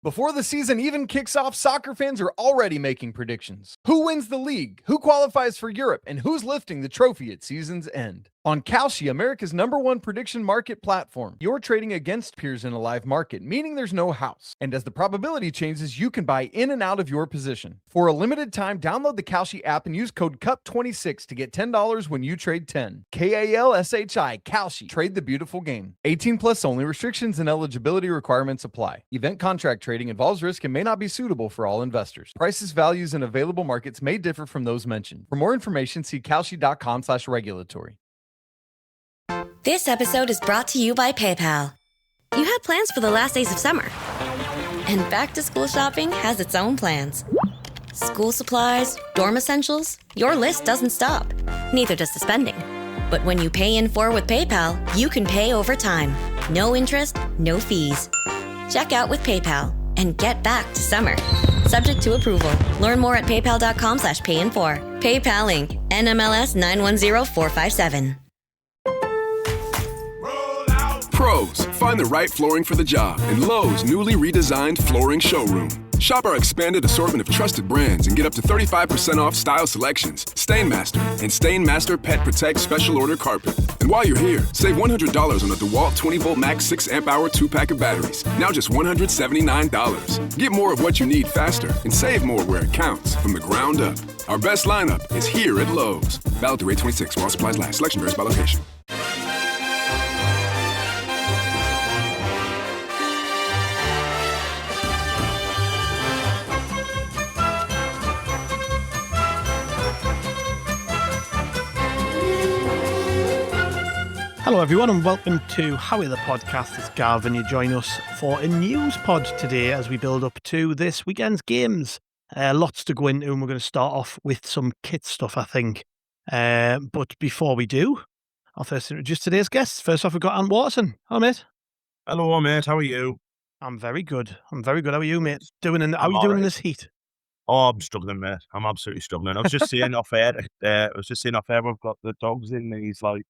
Before the season even kicks off, soccer fans are already making predictions. Who wins the league? Who qualifies for Europe? And who's lifting the trophy at season's end? On Kalshi, America's #1 prediction market platform, you're trading against peers in a live market, meaning there's no house. And as the probability changes, you can buy in and out of your position. For a limited time, download the Kalshi app and use code CUP26 to get $10 when you trade 10. KALSHI, Kalshi. Trade the beautiful game. 18 plus only. Restrictions and eligibility requirements apply. Event contract trading involves risk and may not be suitable for all investors. Prices, values, and available markets may differ from those mentioned. For more information, see kalshi.com/regulatory. This episode is brought to you by PayPal. You had plans for the last days of summer. And back-to-school shopping has its own plans. School supplies, dorm essentials, your list doesn't stop. Neither does the spending. But when you pay in full with PayPal, you can pay over time. No interest, no fees. Check out with PayPal and get back to summer. Subject to approval. Learn more at paypal.com/payinfor. PayPal Inc. NMLS 910457. Pros, find the right flooring for the job in Lowe's newly redesigned flooring showroom. Shop our expanded assortment of trusted brands and get up to 35% off style selections, Stainmaster, and Stainmaster Pet Protect Special Order Carpet. And while you're here, save $100 on a DeWalt 20-volt max 6-amp-hour 2-pack of batteries, now just $179. Get more of what you need faster and save more where it counts from the ground up. Our best lineup is here at Lowe's. Valid through 8/26 while supplies last. Selection varies by location. Hello everyone and welcome to Howie the Podcast. It's Gav and you join us for a news pod today as we build up to this weekend's games. Lots to go into and we're going to start off with some kit stuff I think. But before we do, I'll first introduce today's guests. First off we've got Ant Watson. Hello mate. Hello mate, how are you? I'm very good. How are you mate? How are you doing in this heat? Oh, I'm struggling mate. I'm absolutely struggling. I was just saying off air, we've got the dogs in these like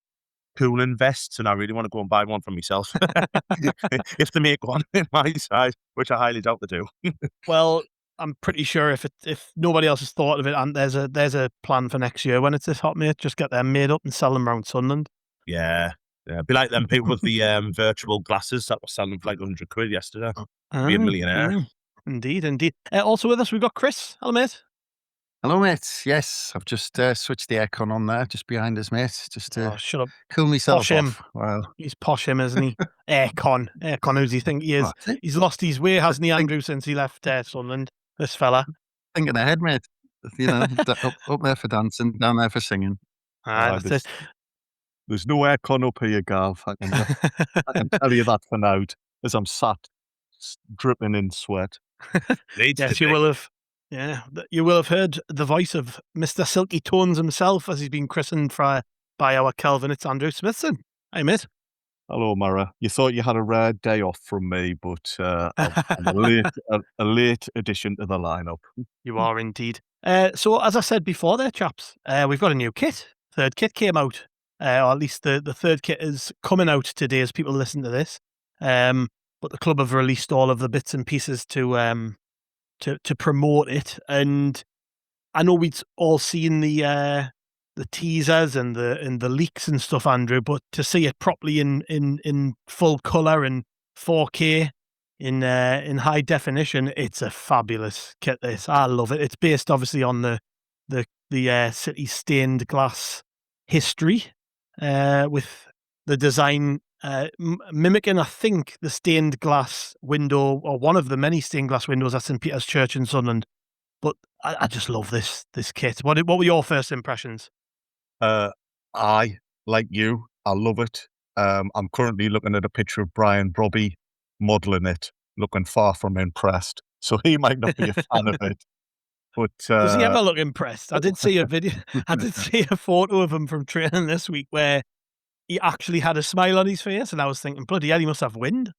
cooling vests and I really want to go and buy one for myself. If they make one in my size, which I highly doubt they do. Well, I'm pretty sure if nobody else has thought of it, and there's a plan for next year when it's this hot, mate, just get them made up and sell them around Sunderland. Yeah. Be like them people with the virtual glasses that were selling for like 100 quid yesterday. Be a millionaire. Indeed. Also with us, we've got Chris. Hello, mate. Hello, mate. Yes, I've just switched the aircon on there, just behind us, mate, just to shut up. Cool myself Posh him. off. Wow. He's posh him, isn't he? Aircon. Who does he think he is? He's lost his way, hasn't he, Andrew, since he left Sunderland, this fella. Thinking ahead, mate. You know, up there for dancing, down there for singing. That's it. There's no aircon up here, Gav. I can tell you that for now, as I'm sat dripping in sweat. Yes, you will have. Yeah, you will have heard the voice of Mr. Silky Tones himself as he's been christened by our Kelvin. It's Andrew Smithson. Hey, mate. Hello, Mara. You thought you had a rare day off from me, but I'm a late addition to the lineup. You are indeed. So, as I said before there, chaps, we've got a new kit. Third kit came out. Or at least the third kit is coming out today as people listen to this. But the club have released all of the bits and pieces to promote it, and I know we'd all seen the teasers and the leaks and stuff, Andrew, but to see it properly in full colour and 4K in high definition, it's a fabulous kit. This, I love it. It's based obviously on the City stained glass history, with the design mimicking, I think, the stained glass window, or one of the many stained glass windows at St. Peter's Church in Sunderland. But I just love this kit. What were your first impressions? I, like you, I love it. I'm currently looking at a picture of Brian Brobby modelling it, looking far from impressed. So he might not be a fan of it. But does he ever look impressed? I did see a video. I did see a photo of him from training this week where he actually had a smile on his face, and I was thinking, bloody hell, he must have wind.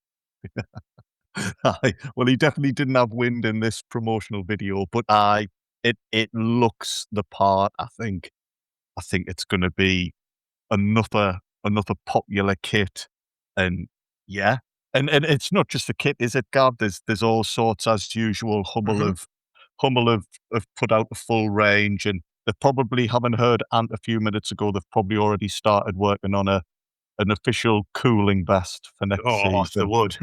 Well, he definitely didn't have wind in this promotional video, but it looks the part. I think it's going to be another popular kit, and yeah, And it's not just the kit, is it, Gav? There's all sorts, as usual. Hummel have put out the full range, and they probably haven't heard Ant a few minutes ago. They've probably already started working on an official cooling vest for next Oh, if they season. would.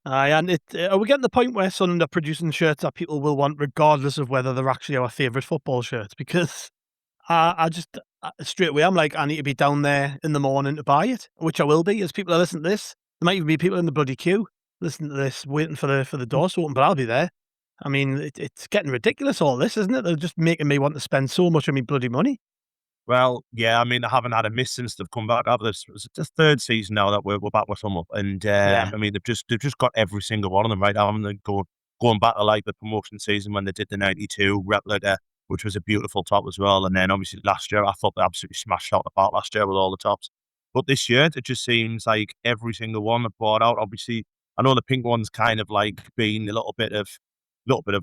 Aye, and are we getting the point where Sunderland are producing shirts that people will want, regardless of whether they're actually our favourite football shirts? Because I just straight away I'm like, I need to be down there in the morning to buy it, which I will be. As people are listening to this, there might even be people in the bloody queue listening to this, waiting for the doors to open, but I'll be there. I mean, it's getting ridiculous, all this, isn't it? They're just making me want to spend so much of my bloody money. Well, yeah, I mean, I haven't had a miss since they've come back. It's the third season now that we're back with them, and I mean, they've just got every single one of them right. Haven't they? Going back to like the promotion season when they did the '92 replica, which was a beautiful top as well, and then obviously last year I thought they absolutely smashed out the park last year with all the tops. But this year it just seems like every single one they've brought out. Obviously, I know the pink one's kind of like been a little bit of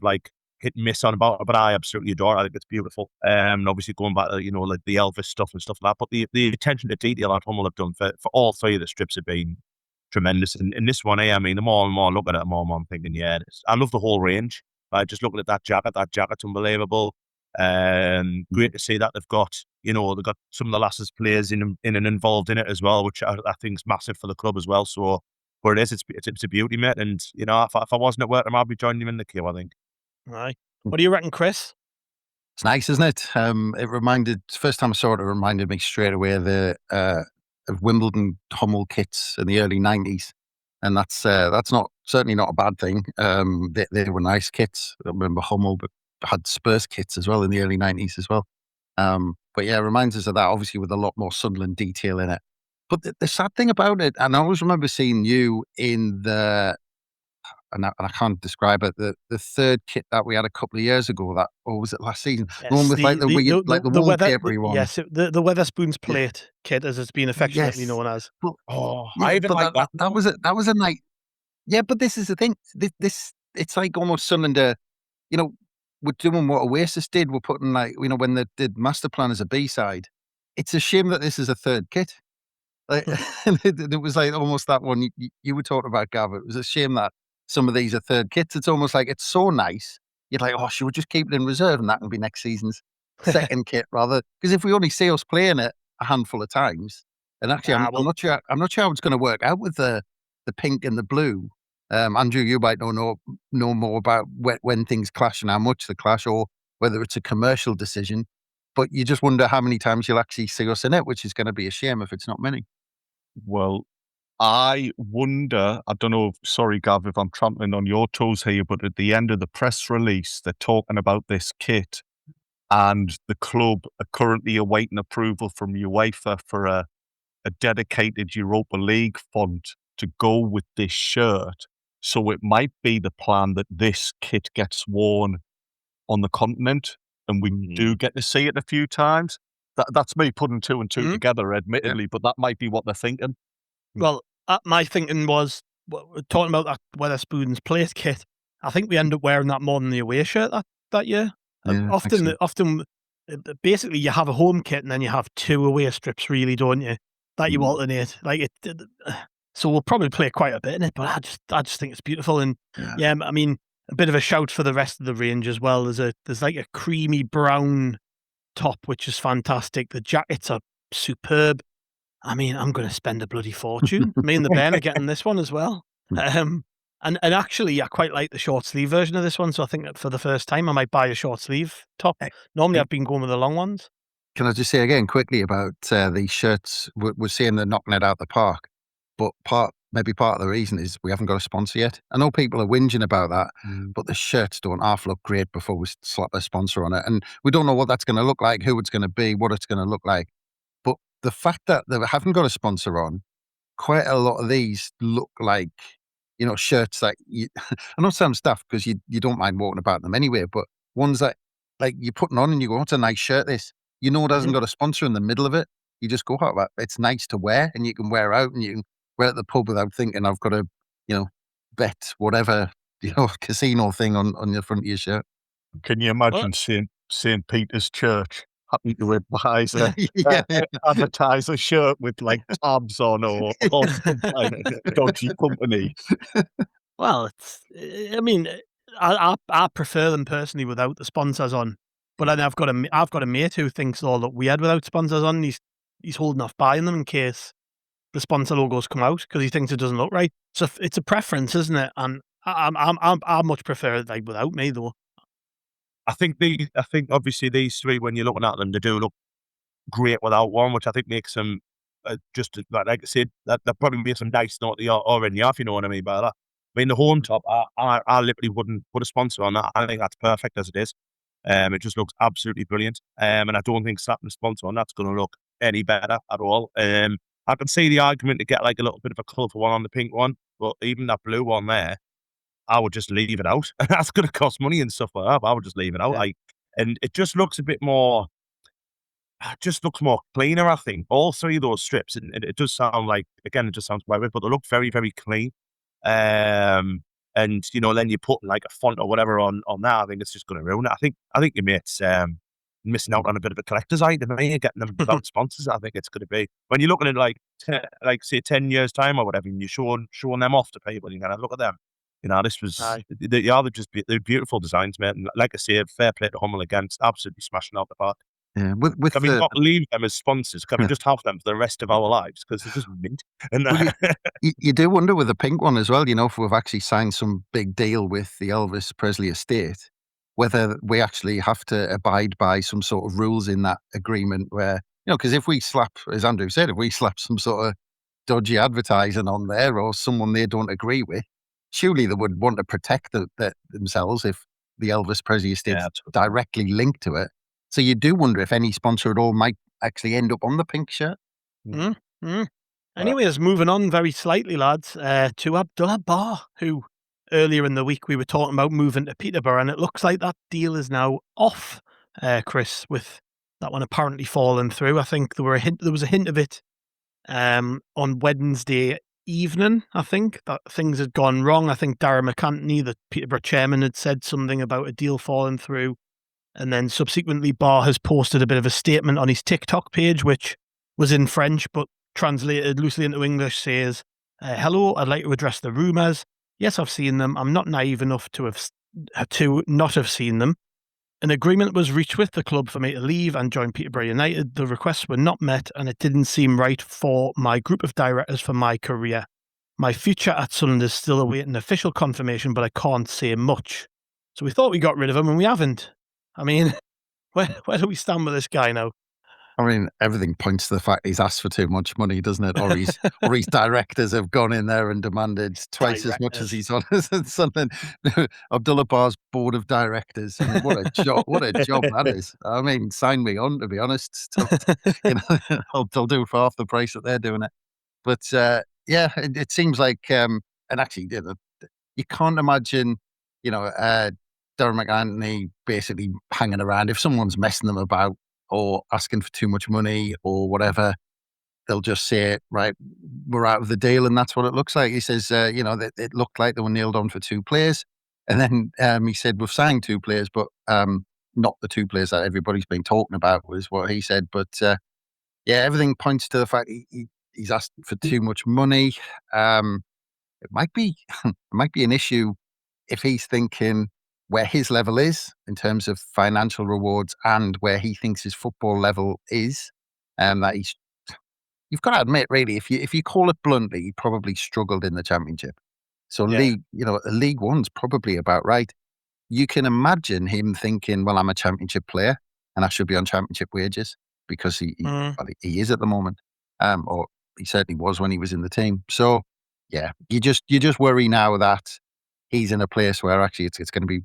like hit and miss on about it, but I absolutely adore it. I think it's beautiful. And obviously going back to, like the Elvis stuff and stuff like that. But the attention to detail that Hummel have done for all three of the strips have been tremendous. And this one here, I mean, the more and more I look at it, the more and more I'm thinking, yeah, I love the whole range. Just looking at that jacket's unbelievable. Great to see that they've got some of the lasses players in and involved in it as well, which I think is massive for the club as well. So, but it's a beauty, mate. And if I wasn't at work, I'd be joining him in the queue, I think. Right. What do you reckon, Chris? It's nice, isn't it? First time I saw it, it reminded me straight away of Wimbledon Hummel kits in the early 90s. And that's certainly not a bad thing. They were nice kits. I remember Hummel, but had Spurs kits as well in the early 90s as well. But yeah, it reminds us of that, obviously with a lot more Sunderland detail in it. But the sad thing about it, and I always remember seeing you in and I can't describe it, the third kit that we had a couple of years ago, or was it last season? Yes, the one with the wallpapery one. Yes, the Weatherspoons plate kit, as it's been affectionately known as. But, I even like that. That was a night. Yeah, but this is the thing. This it's like almost Sunderland. We're doing what Oasis did. We're putting when they did Master Plan as a B-side. It's a shame that this is a third kit. Like, it was like almost that one you were talking about, Gav. It was a shame that some of these are third kits. It's almost like it's so nice. You're like, should we just keep it in reserve and that can be next season's second kit rather? Because if we only see us playing it a handful of times, and actually, I'm not sure how it's going to work out with the pink and the blue. Andrew, you might know more about when things clash and how much they clash, or whether it's a commercial decision. But you just wonder how many times you'll actually see us in it, which is going to be a shame if it's not many. Well, I wonder, I don't know, sorry, Gav, if I'm trampling on your toes here, but at the end of the press release, they're talking about this kit, and the club are currently awaiting approval from UEFA for a dedicated Europa League font to go with this shirt. So it might be the plan that this kit gets worn on the continent, and we do get to see it a few times. That's me putting two and two together, admittedly, but that might be what they're thinking. Well, my thinking was, talking about that Weatherspoons plate kit, I think we end up wearing that more than the away shirt that year. Yeah, often, basically, you have a home kit and then you have two away strips, really, don't you? That you alternate. So we'll probably play quite a bit in it, but I just think it's beautiful. And yeah, I mean, a bit of a shout for the rest of the range as well. There's like a creamy brown top, which is fantastic. The jackets are superb. I mean, I'm going to spend a bloody fortune. Me and the Ben are getting this one as well. And actually, I quite like the short sleeve version of this one. So I think that for the first time, I might buy a short sleeve top. Normally, I've been going with the long ones. Can I just say again quickly about these shirts? We're saying they're knocking it out the park, but maybe part of the reason is we haven't got a sponsor yet. I know people are whinging about that, but the shirts don't half look great before we slap a sponsor on it. And we don't know what that's going to look like, who it's going to be, what it's going to look like. But the fact that they haven't got a sponsor on, quite a lot of these look like, shirts that I know some stuff because you don't mind walking about them anyway, but ones that like you're putting on and you go, it's a nice shirt, this. It hasn't got a sponsor in the middle of it. You just go, it's nice to wear, and you can wear out and you can wear at the pub without thinking I've got to, bet whatever, casino thing on the front of your shirt. Can you imagine St. Peter's Church happy to advise Yeah, yeah. advertise a shirt with like tabs on or some kind of dodgy company. Well, it's. I mean, I prefer them personally without the sponsors on. But then I've got a mate who thinks they all look weird without sponsors on. And he's holding off buying them in case the sponsor logos come out because he thinks it doesn't look right. So it's a preference, isn't it? And I much prefer it like without me though. I think obviously these three, when you're looking at them, they do look great without one, which I think makes them just like I said, that probably be some nice note already off, you know what I mean by that. I mean, the home top, I literally wouldn't put a sponsor on that. I think that's perfect as it is. It just looks absolutely brilliant. And I don't think slapping a sponsor on that's going to look any better at all. I can see the argument to get like a little bit of a colourful one on the pink one, but even that blue one there, I would just leave it out. That's going to cost money and stuff like that, but I would just leave it out. Yeah. And it just looks a bit more, just looks more cleaner, I think. All three of those strips, and it does sound like, again, it just sounds private, but they look very, very clean. And you know, then you put like a font or whatever on that, I think it's just going to ruin it. I think your mate's missing out on a bit of a collector's item here, getting them without sponsors. I think it's going to be, when you're looking at like say 10 years time or whatever, and you're showing them off to people, you kind of look at them. You know, this was they're beautiful designs, mate. And like I say, fair play to Hummel again, it's absolutely smashing out the park. Yeah, with Can we not leave them as sponsors? Can we just have them for the rest of our lives? Because they're just mint. And you do wonder with the pink one as well, you know, if we've actually signed some big deal with the Elvis Presley estate, whether we actually have to abide by some sort of rules in that agreement where, you know, because if we slap, as Andrew said, if we slap some sort of dodgy advertising on there or someone they don't agree with, surely they would want to protect themselves if the Elvis Presley estate directly linked to it. So you do wonder if any sponsor at all might actually end up on the pink shirt. Anyways, moving on very slightly, lads, to Abdoullah Ba, who earlier in the week we were talking about moving to Peterborough, and it looks like that deal is now off, Chris, with that one apparently falling through. I think there was a hint of it on Wednesday evening, I think, that things had gone wrong. I think Darragh McAnthony, the Peterborough chairman, had said something about a deal falling through. And then subsequently, Ba has posted a bit of a statement on his TikTok page, which was in French, but translated loosely into English, says, hello, I'd like to address the rumours. Yes, I've seen them. I'm not naive enough to not have seen them. An agreement was reached with the club for me to leave and join Peterborough United. The requests were not met, and it didn't seem right for my group of directors for my career. My future at Sunderland is still awaiting official confirmation, but I can't say much. So we thought we got rid of him, and we haven't. I mean, where do we stand with this guy now? I mean, everything points to the fact he's asked for too much money, doesn't it? Or his directors have gone in there and demanded twice as much as he's on something. Abdoullah Ba's board of directors. I mean, what a job! What a job that is. I mean, sign me on. To be honest, you know, they'll do it for half the price that they're doing it. But yeah, it seems like, and actually, you can't imagine, you know, Darragh McAnthony basically hanging around. If someone's messing them about or asking for too much money or whatever, they'll just say, right, we're out of the deal, and that's what it looks like. He says, you know, that it looked like they were nailed on for 2 players. And then he said, we've signed 2 players, but not the 2 players that everybody's been talking about, was what he said. But yeah, everything points to the fact he's asked for too much money. It might be an issue if he's thinking where his level is in terms of financial rewards and where he thinks his football level is, that you've got to admit, really, if you call it bluntly, he probably struggled in the Championship. So League One's probably about right. You can imagine him thinking, well, I'm a Championship player and I should be on Championship wages, because he is at the moment, or he certainly was when he was in the team. So yeah, you just worry now that he's in a place where actually it's going to be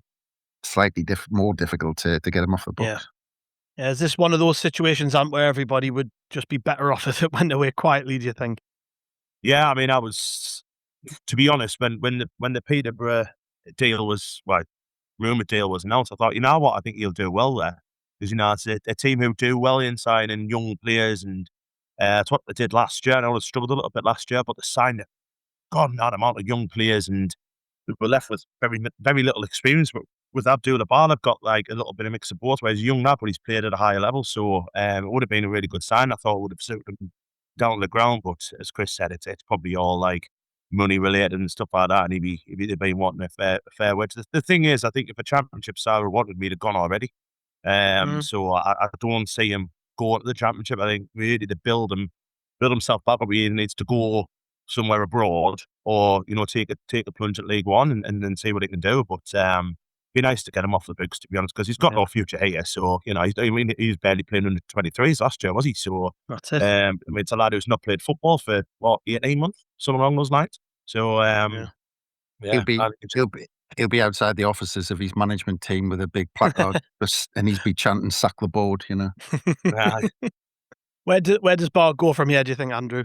slightly more difficult to get him off the books. Yeah, is this one of those situations where everybody would just be better off if it went away quietly, do you think? Yeah, I mean, I was, to be honest, when the Peterborough deal was, rumoured deal was announced, I thought, you know what, I think he'll do well there. Because, you know, it's a team who do well in signing young players, and that's what they did last year. I know they struggled a little bit last year, but they signed an amount of young players, and we were left with very, very little experience with Abdoullah Ba, they've got like a little bit of mix of both, where he's a young lad, but he's played at a higher level. So it would have been a really good sign. I thought it would have suited him down to the ground. But as Chris said, it's probably all like money related and stuff like that. And he'd have been wanting a fair wage. The thing is, I think if a championship salary wanted me, to gone already. So I don't see him going to the championship. I think really to build himself back up, he either needs to go somewhere abroad or, take a plunge at League One and then see what he can do. But be nice to get him off the books, to be honest, because he's got no future here. So, he's barely playing under 23s last year, was he? So That's it. it's a lad who's not played football for 18 months, something along those lines. So he'll be outside the offices of his management team with a big placard, and he's be chanting "sack the board," Where does Bar go from here, do you think, Andrew?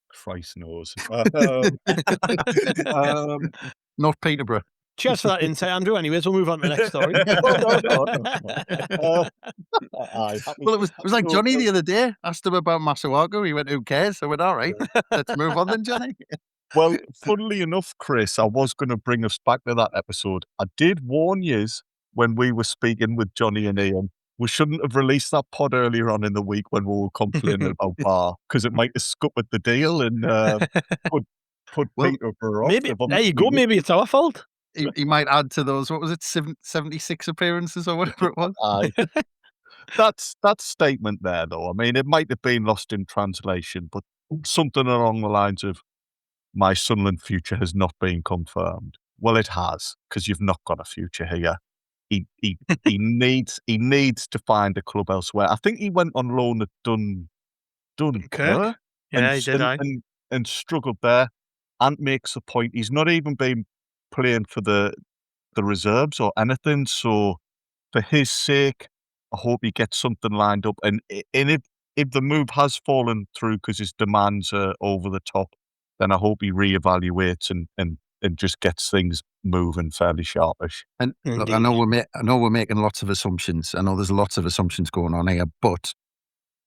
Christ knows. Not Peterborough. Cheers for that insight, Andrew. Anyways, we'll move on to the next story. Well, it was like Johnny the other day. Asked him about Masuaku. He went, "Who cares?" I went, "All right, let's move on then, Johnny." Well, funnily enough, Chris, I was going to bring us back to that episode. I did warn yous when we were speaking with Johnny and Ian. We shouldn't have released that pod earlier on in the week when we were complaining about Bar, because it might have scuppered the deal and put Peterborough off. Maybe there you go. Maybe it's our fault. He might add to those. What was it, 76 appearances or whatever it was? Aye. That statement there, though. I mean, it might have been lost in translation, but something along the lines of, "My Sunderland future has not been confirmed." Well, it has, because you've not got a future here. He needs to find a club elsewhere. I think he went on loan at Dunkirk. Yeah, he did. And struggled there. And makes a point. He's not even been playing for the reserves or anything. So for his sake, I hope he gets something lined up. And if the move has fallen through because his demands are over the top, then I hope he reevaluates and just gets things moving fairly sharpish. And look, I know we're making lots of assumptions. I know there's lots of assumptions going on here, but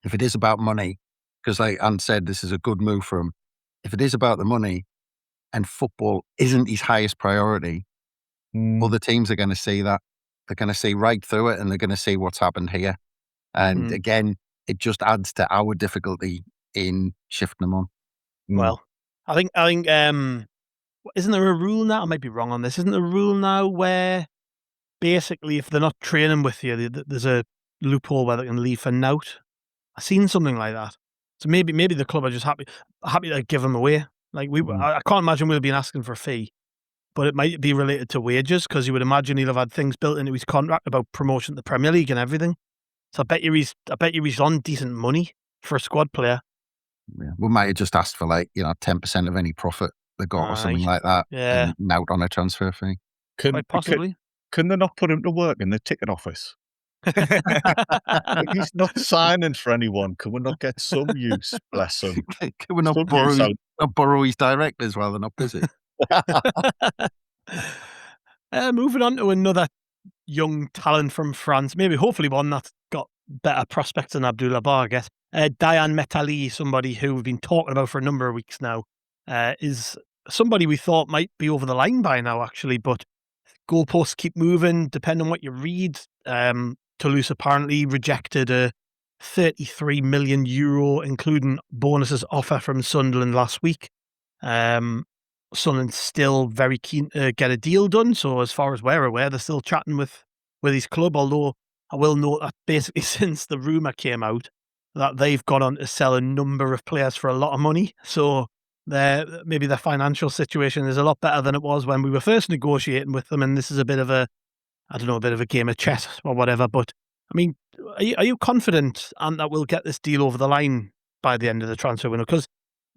if it is about money, because like Anne said, this is a good move for him. If it is about the money and football isn't his highest priority, other teams are going to see that. They're going to see right through it, and they're going to see what's happened here. And again, it just adds to our difficulty in shifting them on. Well, I think isn't there a rule now? I might be wrong on this. Isn't there a rule now where basically if they're not training with you, there's a loophole where they can leave for nout? I've seen something like that. So maybe the club are just happy to give them away. Like I can't imagine we'll be asking for a fee, but it might be related to wages, because you would imagine he'll have had things built into his contract about promotion to the Premier League and everything. So I bet you he's on decent money for a squad player. Yeah, we might have just asked for 10% of any profit they got or something like that. Yeah, and out on a transfer fee. Quite possibly. Can they not put him to work in the ticket office? If he's not signing for anyone, can we not get some use? Bless him. Can we not borrow his directors while they're not busy? Moving on to another young talent from France, hopefully one that's got better prospects than Abdoullah Ba, I guess. Dayann Methalie, somebody who we've been talking about for a number of weeks now, is somebody we thought might be over the line by now, actually, but goalposts keep moving depending on what you read. Toulouse apparently rejected a €33 million, including bonuses, offer from Sunderland last week. Sunderland's still very keen to get a deal done, so as far as we're aware, they're still chatting with his club, although I will note that basically since the rumour came out that they've gone on to sell a number of players for a lot of money, so maybe their financial situation is a lot better than it was when we were first negotiating with them, and this is a bit of a game of chess or whatever. But I mean, are you confident, and that we'll get this deal over the line by the end of the transfer window? Because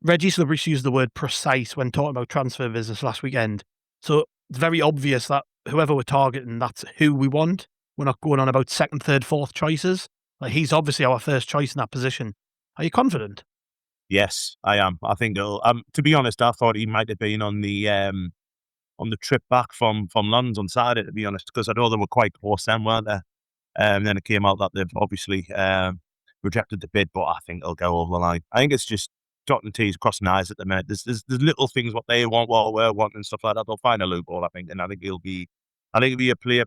Reggie Slibberich used the word precise when talking about transfer business last weekend. So it's very obvious that whoever we're targeting, that's who we want. We're not going on about second, third, fourth choices. Like, he's obviously our first choice in that position. Are you confident? Yes, I am. I think it'll. To be honest, I thought he might have been on the trip back from London on Saturday, to be honest, because I know they were quite close then, weren't they? And then it came out that they've obviously rejected the bid, but I think it'll go over the line. I think it's just dotting T's, crossing I's at the minute. There's little things what they want, what we're wanting, and stuff like that. They'll find a loophole, I think, and I think he'll be I think it'll be a player,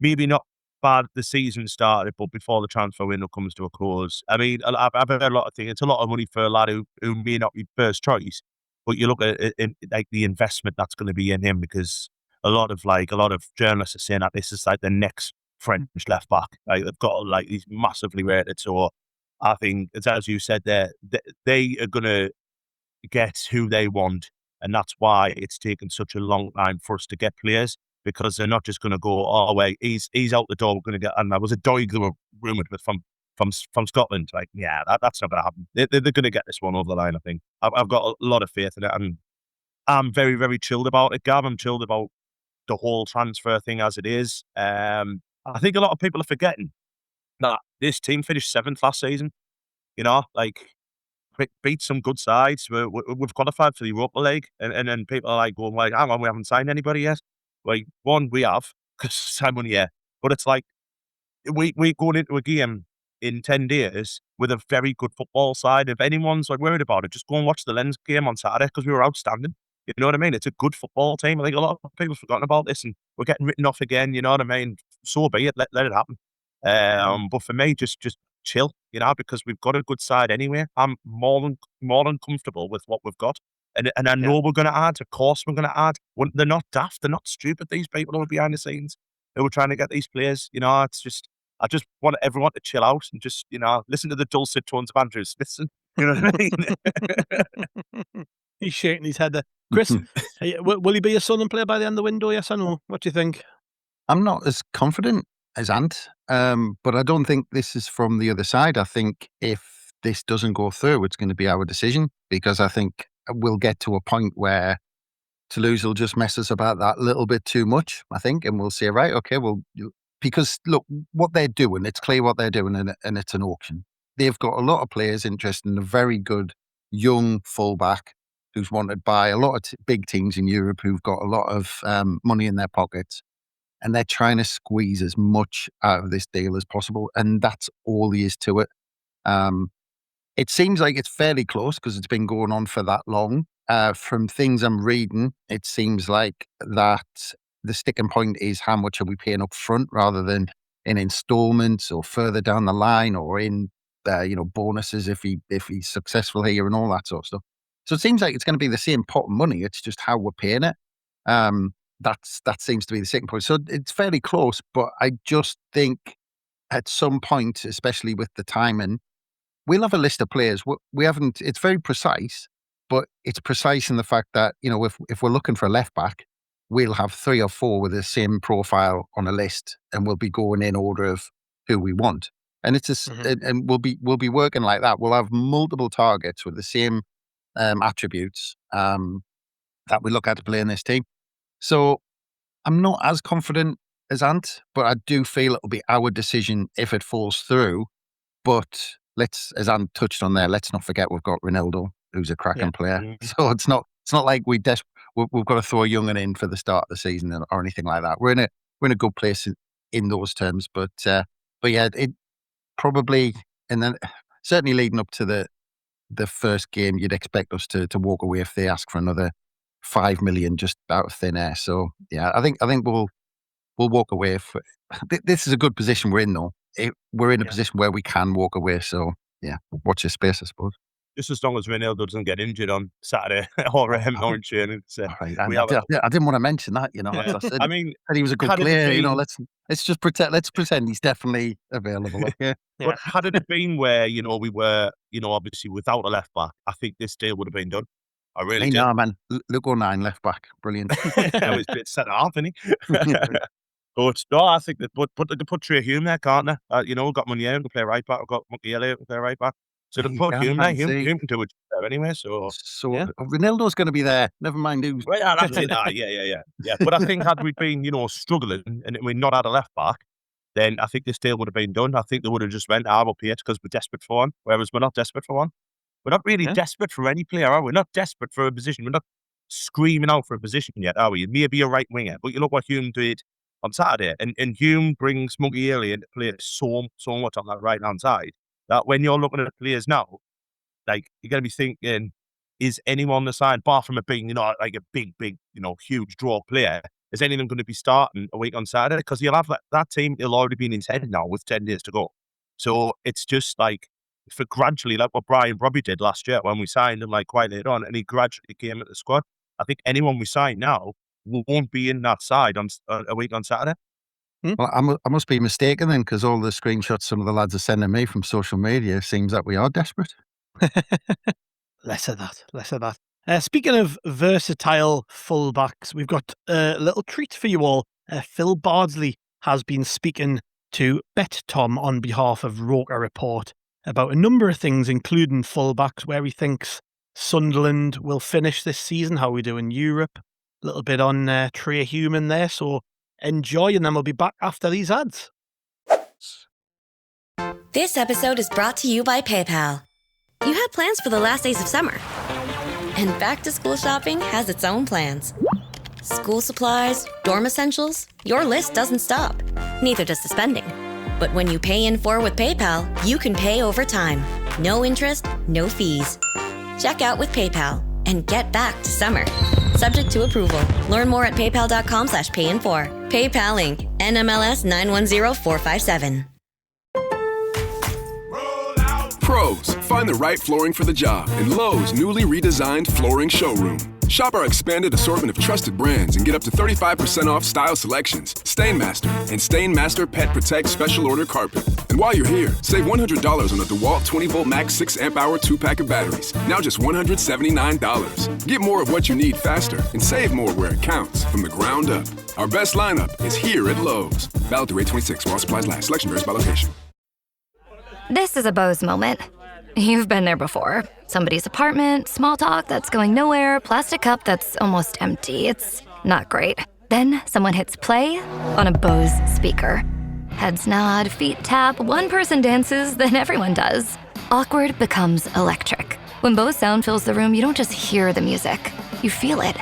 maybe not bad the season started, but before the transfer window comes to a close. I mean, I've heard a lot of things. It's a lot of money for a lad who may not be first choice, but you look at it, like the investment that's going to be in him, because a lot of journalists are saying that this is like the next French left back. Like they've got like he's massively rated. So I think it's, as you said there, they are going to get who they want, and that's why it's taken such a long time for us to get players, because they're not just going to go, oh wait, he's out the door, we're going to get. And there was a Doig they were rumoured with from Scotland. Like, yeah, that's not going to happen. They're going to get this one over the line. I think I've got a lot of faith in it, and I'm very, very chilled about it, Gav. I'm chilled about the whole transfer thing as it is. I think a lot of people are forgetting that this team finished 7th last season. You know, like beat some good sides. We've qualified for the Europa League, and then people are like going like, hang on, we haven't signed anybody yet. Like, one, we have, because signed money, yeah. But it's like, we're going into a game in 10 days with a very good football side. If anyone's like worried about it, just go and watch the Lens game on Saturday, because we were outstanding. You know what I mean? It's a good football team. I think a lot of people have forgotten about this, and we're getting written off again. You know what I mean? So be it. Let it happen. But for me, just chill, you know, because we've got a good side anyway. I'm more than comfortable with what we've got. And I know we're going to add. Of course we're going to add. They're not daft. They're not stupid, these people who are behind the scenes who are trying to get these players. You know, it's just, I just want everyone to chill out and just, you know, listen to the dulcet tones of Andrew Smithson. You know what I mean? He's shaking his head there. Chris, will he be a Sunderland player by the end of the window, yes or no? What do you think? I'm not as confident as Ant, but I don't think this is from the other side. I think if this doesn't go through, it's going to be our decision, because I think we'll get to a point where Toulouse will just mess us about that little bit too much, I think, and we'll say, right, okay, well, because look, what they're doing, it's clear what they're doing, and it's an auction. They've got a lot of players interested in a very good young fullback who's wanted by a lot of big teams in Europe who've got a lot of money in their pockets, and they're trying to squeeze as much out of this deal as possible, and that's all there is to it. It seems like it's fairly close because it's been going on for that long. From things I'm reading, it seems like that the sticking point is how much are we paying up front rather than in installments or further down the line, or in bonuses if he's successful here and all that sort of stuff. So it seems like it's going to be the same pot of money. It's just how we're paying it. That seems to be the sticking point. So it's fairly close, but I just think at some point, especially with the timing, we'll have a list of players. We haven't. It's very precise, but it's precise in the fact that, you know, if we're looking for a left back, we'll have 3 or 4 with the same profile on a list, and we'll be going in order of who we want. And it's and we'll be working like that. We'll have multiple targets with the same attributes that we look at to play in this team. So I'm not as confident as Ant, but I do feel it'll be our decision if it falls through. But as Ant touched on there, let's not forget we've got Ronaldo, who's a cracking player. So it's not like we've got to throw a young'un in for the start of the season or anything like that. We're in a good place in those terms. But yeah, it probably, and then certainly leading up to the first game, you'd expect us to walk away if they ask for another 5 million just out of thin air. So yeah, I think we'll walk away. This is a good position we're in, though. We're in a position where we can walk away. So yeah, watch your space, I suppose. Just as long as Ronaldo doesn't get injured on Saturday or Orange training. Right. I didn't want to mention that, you know. Yeah. As I said, I mean, he was a good player. You know, let's just pretend. Let's pretend he's definitely available. Okay. But had it been where, you know, we were, you know, obviously without a left back, I think this deal would have been done. I really do. No, man. Luke O'Nien, left back. Brilliant. That was a bit set off, isn't he? But no, I think that they could put Trey Hume there, can't they? You know, we've got Munier who can play right back. We've got Mukiele who can play right back. So they put Hume there. Hume can do it there anyway. So Ronaldo's going to be there. Never mind who's. Well, yeah, that's it. Yeah. But I think had we been, you know, struggling and we not had a left back, then I think this deal would have been done. I think they would have just went, we'll pay it because we're desperate for one. Whereas we're not desperate for one. We're not really desperate for any player, are we? We're not desperate for a position. We're not screaming out for a position yet, are we? Maybe a right winger. But you look what Hume did on Saturday. And Hume brings Mukiele in to play so much on that right-hand side that when you're looking at the players now, like, you're going to be thinking, is anyone on the side, apart from it being, you know, like a big, you know, huge draw player, is any of them going to be starting a week on Saturday? Because you'll have that team, it'll already been intended now with 10 days to go. So it's just like, for gradually, like what Brian Robbie did last year when we signed him like quite late on, and he gradually came at the squad. I think anyone we sign now won't be in that side on a week on Saturday. Well, I must be mistaken then, because all the screenshots some of the lads are sending me from social media seems that we are desperate. Less of that. Speaking of versatile fullbacks, we've got a little treat for you all. Phil Bardsley has been speaking to Bet Tom on behalf of Roker Report about a number of things, including fullbacks, where he thinks Sunderland will finish this season, how we do in Europe, a little bit on Trey Human there. So enjoy, and then we'll be back after these ads. This episode is brought to you by PayPal. You had plans for the last days of summer, and back-to-school shopping has its own plans. School supplies, dorm essentials, your list doesn't stop. Neither does the spending. But when you pay in full with PayPal, you can pay over time. No interest, no fees. Check out with PayPal and get back to summer. Subject to approval. Learn more at paypal.com/payinfor. PayPal Inc. NMLS 910457. Pros, find the right flooring for the job in Lowe's newly redesigned flooring showroom. Shop our expanded assortment of trusted brands and get up to 35% off style selections, Stainmaster, and Stainmaster Pet Protect Special Order Carpet. And while you're here, save $100 on a DeWalt 20-volt max 6-amp-hour 2-pack of batteries, now just $179. Get more of what you need faster and save more where it counts from the ground up. Our best lineup is here at Lowe's. Valid through 8/26 while supplies last. Selection varies by location. This is a Bose moment. You've been there before. Somebody's apartment, small talk that's going nowhere, plastic cup that's almost empty. It's not great. Then someone hits play on a Bose speaker. Heads nod, feet tap, one person dances, then everyone does. Awkward becomes electric. When Bose sound fills the room, you don't just hear the music, you feel it.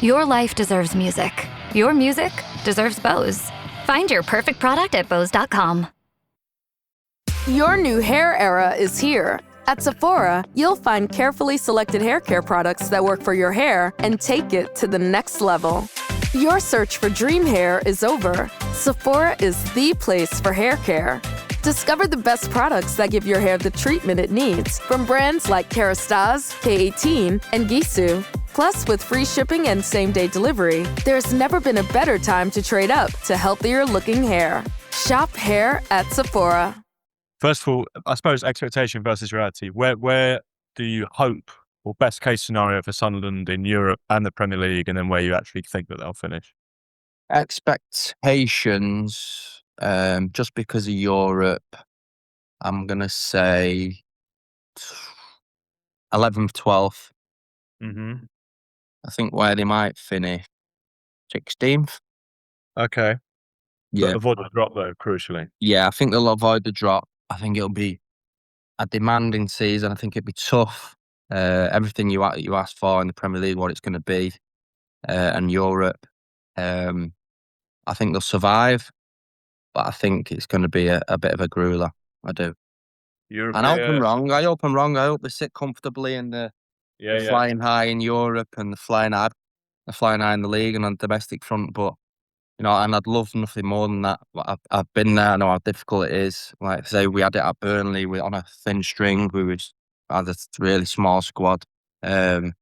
Your life deserves music. Your music deserves Bose. Find your perfect product at Bose.com. Your new hair era is here. At Sephora, you'll find carefully selected hair care products that work for your hair and take it to the next level. Your search for dream hair is over. Sephora is the place for hair care. Discover the best products that give your hair the treatment it needs from brands like Kerastase, K18, and Gisou. Plus, with free shipping and same-day delivery, there's never been a better time to trade up to healthier-looking hair. Shop hair at Sephora. First of all, I suppose expectation versus reality. Where do you hope, or best case scenario for Sunderland in Europe and the Premier League, and then where you actually think that they'll finish? Expectations, just because of Europe, I'm going to say 11th, 12th. Mm-hmm. I think where they might finish, 16th. Okay. Yeah. But avoid the drop, though, crucially. Yeah, I think they'll avoid the drop. I think it'll be a demanding season. I think it'll be tough. Everything you asked for in the Premier League, what it's going to be, and Europe. I think they'll survive, but I think it's going to be a bit of a grueler. I do. And I hope I'm wrong. I hope they sit comfortably and they're flying high in Europe and they're flying high in the league and on the domestic front. But and I'd love nothing more than that. I've been there. I know how difficult it is. Like I say, we had it at Burnley. We on a thin string. We had a really small squad. It's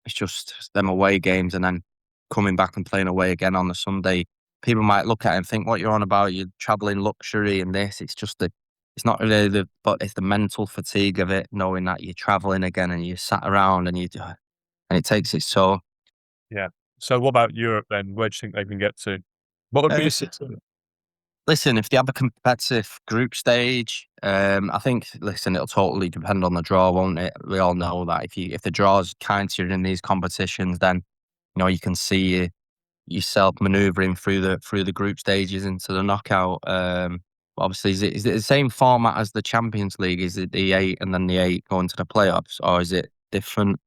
just them away games and then coming back and playing away again on the Sunday. People might look at it and think, "What you're on about? You're travelling luxury and this." It's just it's not really but it's the mental fatigue of it, knowing that you're travelling again and you're sat around and it takes its toll. Yeah. So what about Europe then? Where do you think they can get to? What would be a situation? Listen, if they have a competitive group stage, I think, it'll totally depend on the draw, won't it? We all know that if the draw's kind to you in these competitions, then you can see yourself manoeuvring through the group stages into the knockout. Obviously, is it the same format as the Champions League? Is it the 8 and then the 8 going to the playoffs, or is it different?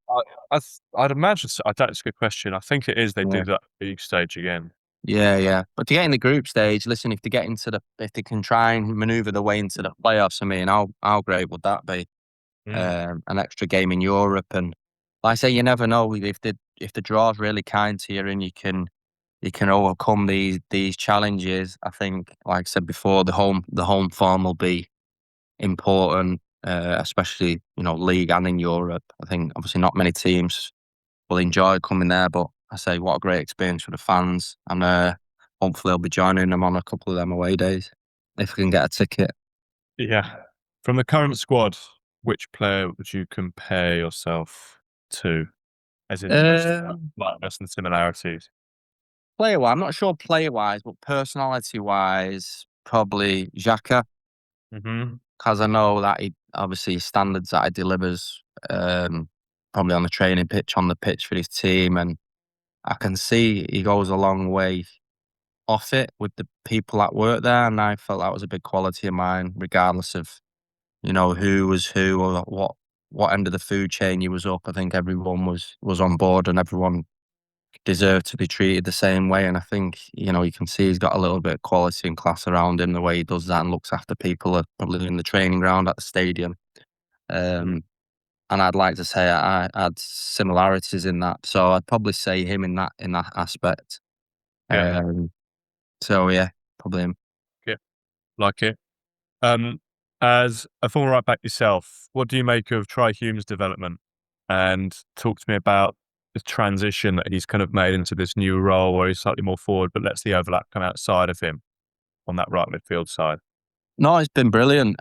I'd imagine so. That's a good question. I think it is. They do that league stage again. Yeah. But to get in the group stage, listen, if they can try and manoeuvre their way into the playoffs, I mean, how great would that be? An extra game in Europe, and like I say, you never know if the draw's really kind to you, and you can you can overcome these challenges. I think, like I said before, the home form will be important, especially league and in Europe. I think obviously not many teams will enjoy coming there, but I say what a great experience for the fans, and hopefully I'll be joining them on a couple of them away days if I can get a ticket. Yeah. From the current squad, which player would you compare yourself to? As in, like, some similarities. Player-wise, I'm not sure player-wise, but personality-wise, probably Xhaka, Mm-hmm. because I know that he obviously standards that he delivers, probably on the training pitch, on the pitch for his team, and I can see he goes a long way off it with the people that work there, and I felt that was a big quality of mine, regardless of who was who or what end of the food chain you was up. I think everyone was on board, and everyone deserved to be treated the same way. And I think you can see he's got a little bit of quality and class around him, the way he does that and looks after people, probably in the training ground at the stadium. And I'd like to say I had similarities in that, so I'd probably say him in that aspect. Yeah. So yeah, probably him. Yeah. Like it. As a former right back yourself, what do you make of Try Hume's development? And talk to me about the transition that he's kind of made into this new role where he's slightly more forward, but lets the overlap come outside of him on that right midfield side. No, it's been brilliant.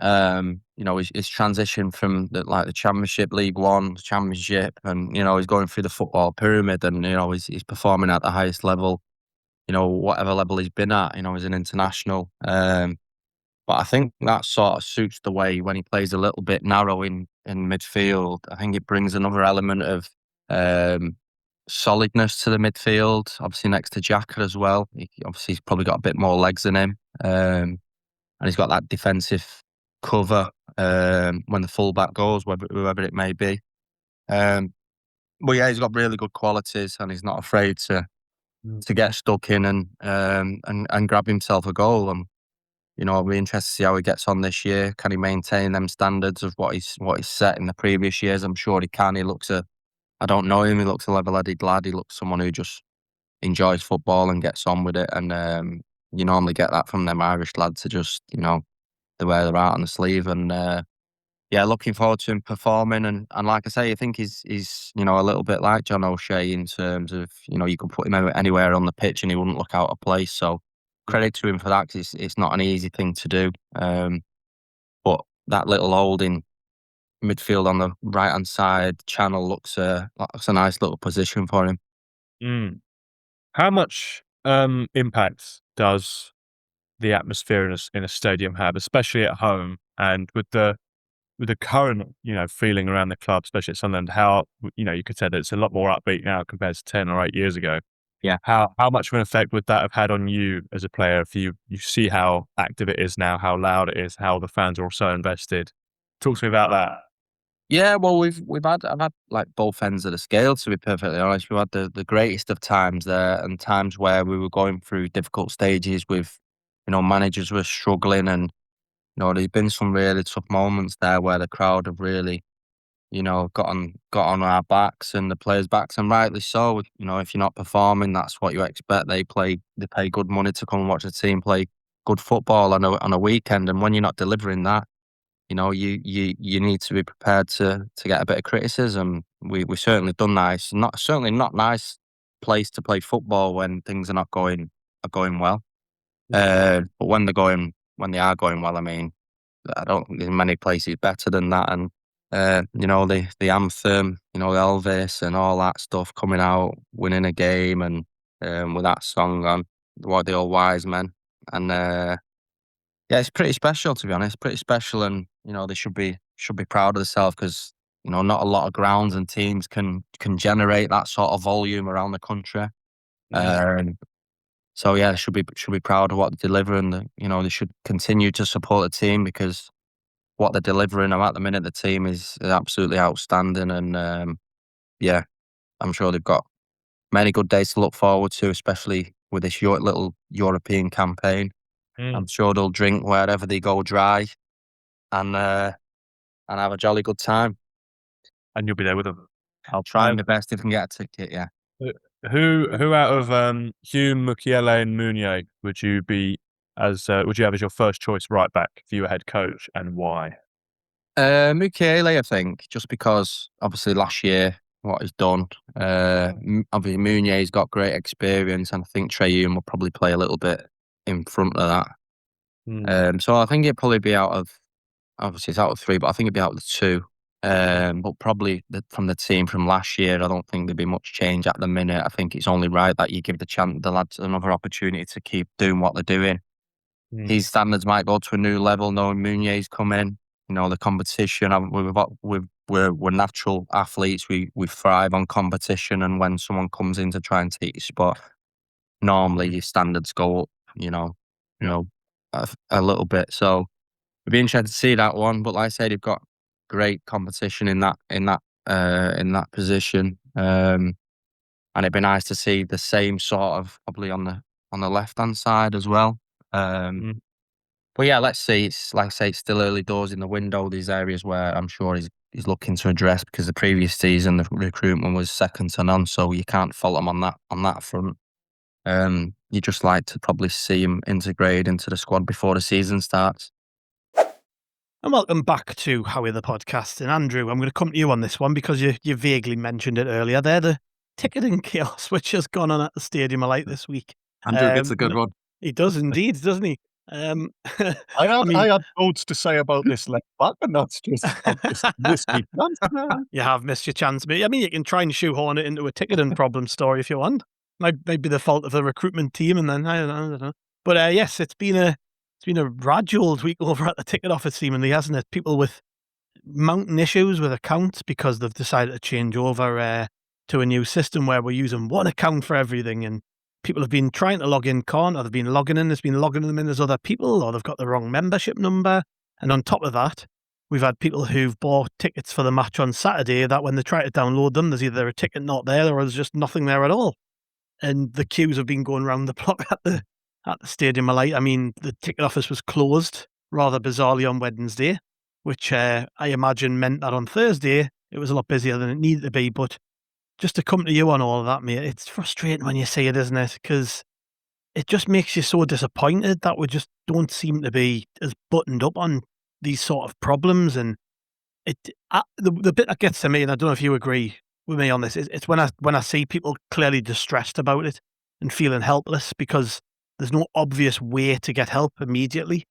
His transition from the Championship, League One, Championship, and he's going through the football pyramid, and he's performing at the highest level. Whatever level he's been at, he's an international. But I think that sort of suits the way when he plays a little bit narrow in midfield. I think it brings another element of solidness to the midfield. Obviously next to Xhaka as well. He's probably got a bit more legs than him. And he's got that defensive cover when the fullback goes, whoever it may be. But yeah, he's got really good qualities, and he's not afraid to get stuck in and grab himself a goal. And I'll be interested to see how he gets on this year. Can he maintain them standards of what he's set in the previous years? I'm sure he can. I don't know him. He looks a level-headed lad. He looks someone who just enjoys football and gets on with it. And you normally get that from them Irish lads, to just the way they're out on the sleeve. And yeah, looking forward to him performing. And like I say, I think he's a little bit like John O'Shea in terms of you could put him anywhere on the pitch and he wouldn't look out of place. So credit to him for that, because it's not an easy thing to do. But that little holding midfield on the right hand side channel looks a nice little position for him. How much impact does the atmosphere in a stadium have, especially at home, and with the current feeling around the club, especially at Sunderland? How you could say that it's a lot more upbeat now compared to 10 or 8 years ago. Yeah. How much of an effect would that have had on you as a player? If you see how active it is now, how loud it is, how the fans are all so invested. Talk to me about that. Yeah, well, I've had like both ends of the scale, to be perfectly honest. We've had the greatest of times there, and times where we were going through difficult stages with, managers were struggling, and there's been some really tough moments there where the crowd have really, got on our backs and the players' backs, and rightly so. If you're not performing, that's what you expect. They pay good money to come and watch a team play good football on a weekend, and when you're not delivering that, you need to be prepared to get a bit of criticism. We certainly done that. It's certainly not nice place to play football when things are not going well. But when they are going well, I mean, I don't think there's many places better than that. And the anthem, Elvis and all that stuff coming out, winning a game, and with that song on, "What the Old Wise Men," and yeah, it's pretty special, to be honest. Pretty special, and they should be proud of themselves, because not a lot of grounds and teams can generate that sort of volume around the country. So yeah, they should be proud of what they deliver, and they should continue to support the team, because what they're delivering at the minute, the team is absolutely outstanding. And yeah, I'm sure they've got many good days to look forward to, especially with this little European campaign. I'm sure they'll drink wherever they go dry, and have a jolly good time. And you'll be there with them. I'll try my best if I can get a ticket. Yeah. Who out of Hume, Mukiele, and Meunier would you have as your first choice right back if you were head coach, and why? Mukiele, I think, just because obviously last year what he's done. Obviously Meunier's got great experience, and I think Trey Hume will probably play a little bit in front of that. So I think it'd probably be obviously it's out of 3, but I think it'd be out of the 2. But probably from the team from last year, I don't think there'd be much change at the minute. I think it's only right that you give the lads another opportunity to keep doing what they're doing. His standards might go to a new level knowing Meunier's coming. You know, the competition. We're natural athletes. We thrive on competition, and when someone comes in to try and take your spot, normally your standards go up. You know, a little bit. So it'd be interesting to see that one. But like I said, you've got great competition in that position, and it'd be nice to see the same sort of probably on the left hand side as well. But yeah, let's see. It's like I say, it's still early doors in the window. These areas where I'm sure he's looking to address, because the previous season the recruitment was second to none, so you can't fault him on that front. You just like to probably see him integrate into the squad before the season starts. And welcome back to Howie the Podcast. And Andrew, I'm going to come to you on this one because you vaguely mentioned it earlier. They're the ticketing chaos which has gone on at the Stadium of Light this week. Andrew gets a good one. He does indeed, doesn't he? I had loads to say about this left back, and that's just I've just missed my chance. You have missed your chance, mate. I mean, you can try and shoehorn it into a ticketing problem story if you want. Might be the fault of the recruitment team, and then I don't know. But yes, it's been a raguled week over at the ticket office, seemingly, hasn't it? People with mounting issues with accounts because they've decided to change over to a new system where we're using one account for everything, and people have been trying to log in, can't, or they've been logging in, there's been logging them in as other people, or they've got the wrong membership number. And on top of that, we've had people who've bought tickets for the match on Saturday that when they try to download them, there's either a ticket not there or there's just nothing there at all. And the queues have been going around the block at the Stadium of Light. I mean, the ticket office was closed rather bizarrely on Wednesday, which I imagine meant that on Thursday it was a lot busier than it needed to be. But just to come to you on all of that, mate, it's frustrating when you say it, isn't it? Because it just makes you so disappointed that we just don't seem to be as buttoned up on these sort of problems. And the bit that gets to me, and I don't know if you agree with me on this, it's when I see people clearly distressed about it and feeling helpless because there's no obvious way to get help immediately.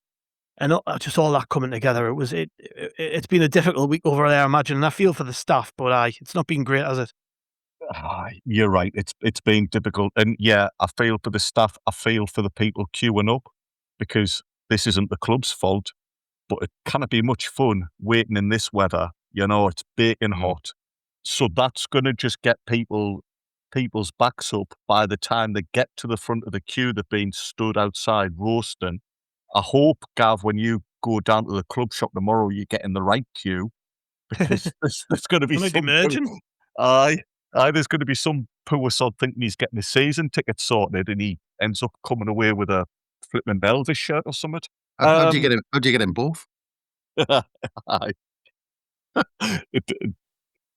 And just all that coming together, it's been a difficult week over there, I imagine. And I feel for the staff, but it's not been great, has it? You're right. It's been difficult, and yeah, I feel for the staff. I feel for the people queuing up, because this isn't the club's fault, but it can't be much fun waiting in this weather. You know, it's baking hot, so that's going to just get people's backs up by the time they get to the front of the queue. They've been stood outside roasting. I hope, Gav, when you go down to the club shop tomorrow, you get in the right queue, because there's going to be some emerging. There's going to be some poor sod thinking he's getting his season ticket sorted, and he ends up coming away with a flipping Elvis shirt or something. How do you get in both?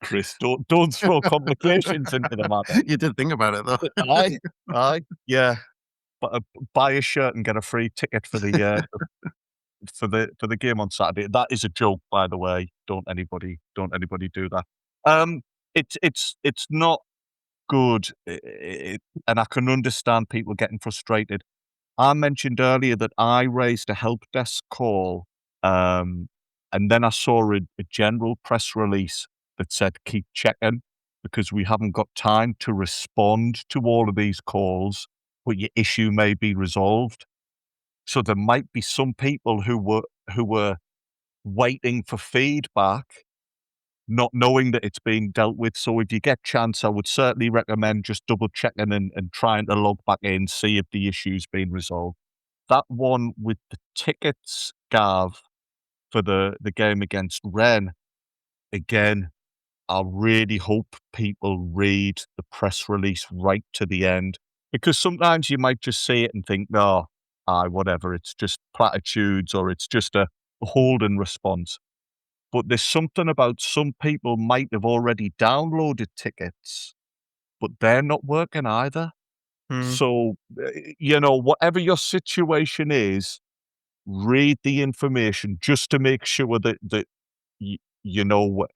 Chris, don't throw complications into the matter. You did think about it though. Yeah. But buy a shirt and get a free ticket for the for the game on Saturday. That is a joke, by the way. Don't anybody do that. It's not good, and I can understand people getting frustrated. I mentioned earlier that I raised a help desk call, and then I saw a general press release that said keep checking, because we haven't got time to respond to all of these calls, but your issue may be resolved. So there might be some people who were waiting for feedback, not knowing that it's being dealt with. So if you get chance, I would certainly recommend just double checking and trying to log back in, see if the issue's been resolved. That one with the tickets, Gav, for the game against Rennes, again, I really hope people read the press release right to the end, because sometimes you might just see it and think, no, whatever, it's just platitudes, or it's just a holding response. But there's something about some people might have already downloaded tickets but they're not working either. Hmm. So, whatever your situation is, read the information just to make sure that you know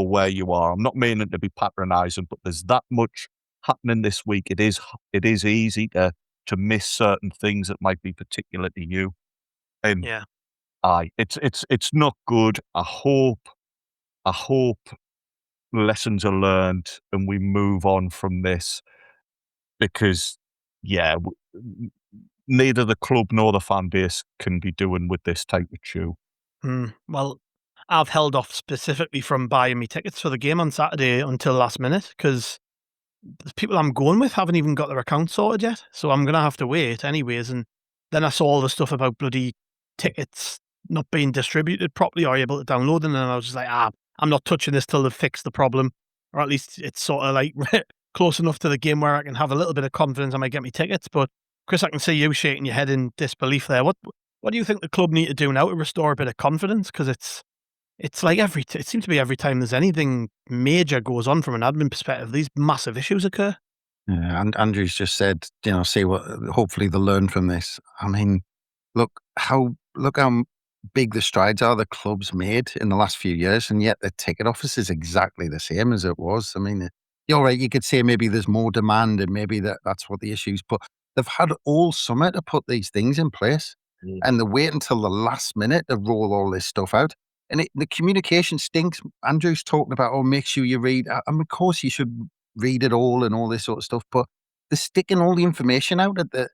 where you are. I'm not meaning to be patronising, but there's that much happening this week. It is easy to miss certain things that might be particular to you. And Yeah. it's not good. I hope lessons are learned and we move on from this, because neither the club nor the fan base can be doing with this type of chew. Well, I've held off specifically from buying me tickets for the game on Saturday until last minute because the people I'm going with haven't even got their account sorted yet. So I'm going to have to wait anyways. And then I saw all the stuff about bloody tickets not being distributed properly or able to download them. And I was just like, I'm not touching this till they've fixed the problem. Or at least it's sort of like close enough to the game where I can have a little bit of confidence I might get me tickets. But Chris, I can see you shaking your head in disbelief there. What do you think the club need to do now to restore a bit of confidence? Because it's like it seems to be every time there's anything major goes on from an admin perspective, these massive issues occur. Yeah, and Andrew's just said, see what, hopefully they'll learn from this. I mean, look how big the strides are the club's made in the last few years, and yet the ticket office is exactly the same as it was. I mean, you're right, you could say maybe there's more demand and maybe that's what the issue is, but they've had all summer to put these things in place, and they wait until the last minute to roll all this stuff out. And the communication stinks. Andrew's talking about, make sure you read. I mean, of course you should read it all and all this sort of stuff, but they're sticking all the information out at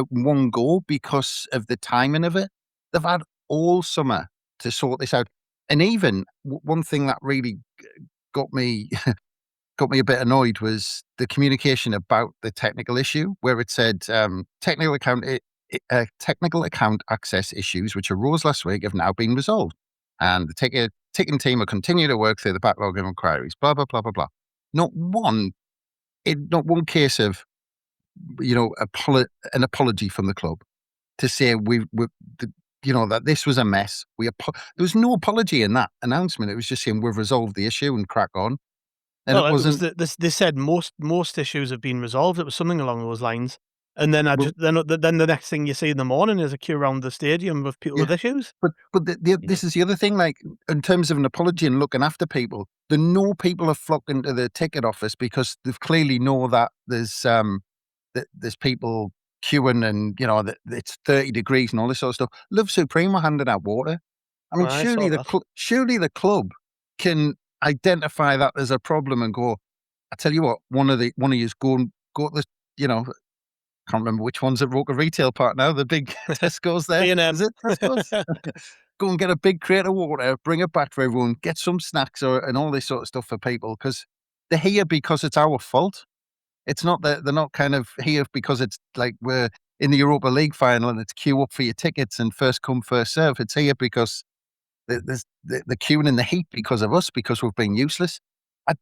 one go because of the timing of it. They've had all summer to sort this out. And even one thing that really got me a bit annoyed was the communication about the technical issue, where it said technical account access issues which arose last week have now been resolved, and the ticketing team will continue to work through the backlog of inquiries. Blah blah blah blah blah. Not one case of an apology from the club to say that this was a mess. There was no apology in that announcement. It was just saying we've resolved the issue and crack on. And well, it wasn't. They said most issues have been resolved. It was something along those lines. And then then the next thing you see in the morning is a queue around the stadium with people with issues. But this is the other thing. Like, in terms of an apology and looking after people, people have flocked into the ticket office because they clearly know that there's people queuing and that it's 30 degrees and all this sort of stuff. Love Supreme were handing out water. I mean, surely the club can identify that there's a problem and go, I tell you what, one of you go to the, can't remember which one's at Roker Retail Park now, the big Tesco's there. Is it Tesco's? Go and get a big crate of water, bring it back for everyone, get some snacks and all this sort of stuff for people, because they're here because it's our fault. It's not that they're not kind of here because it's like we're in the Europa League final and it's queue up for your tickets and first come, first serve. It's here because there's the queuing in the heat because of us, because we've been useless.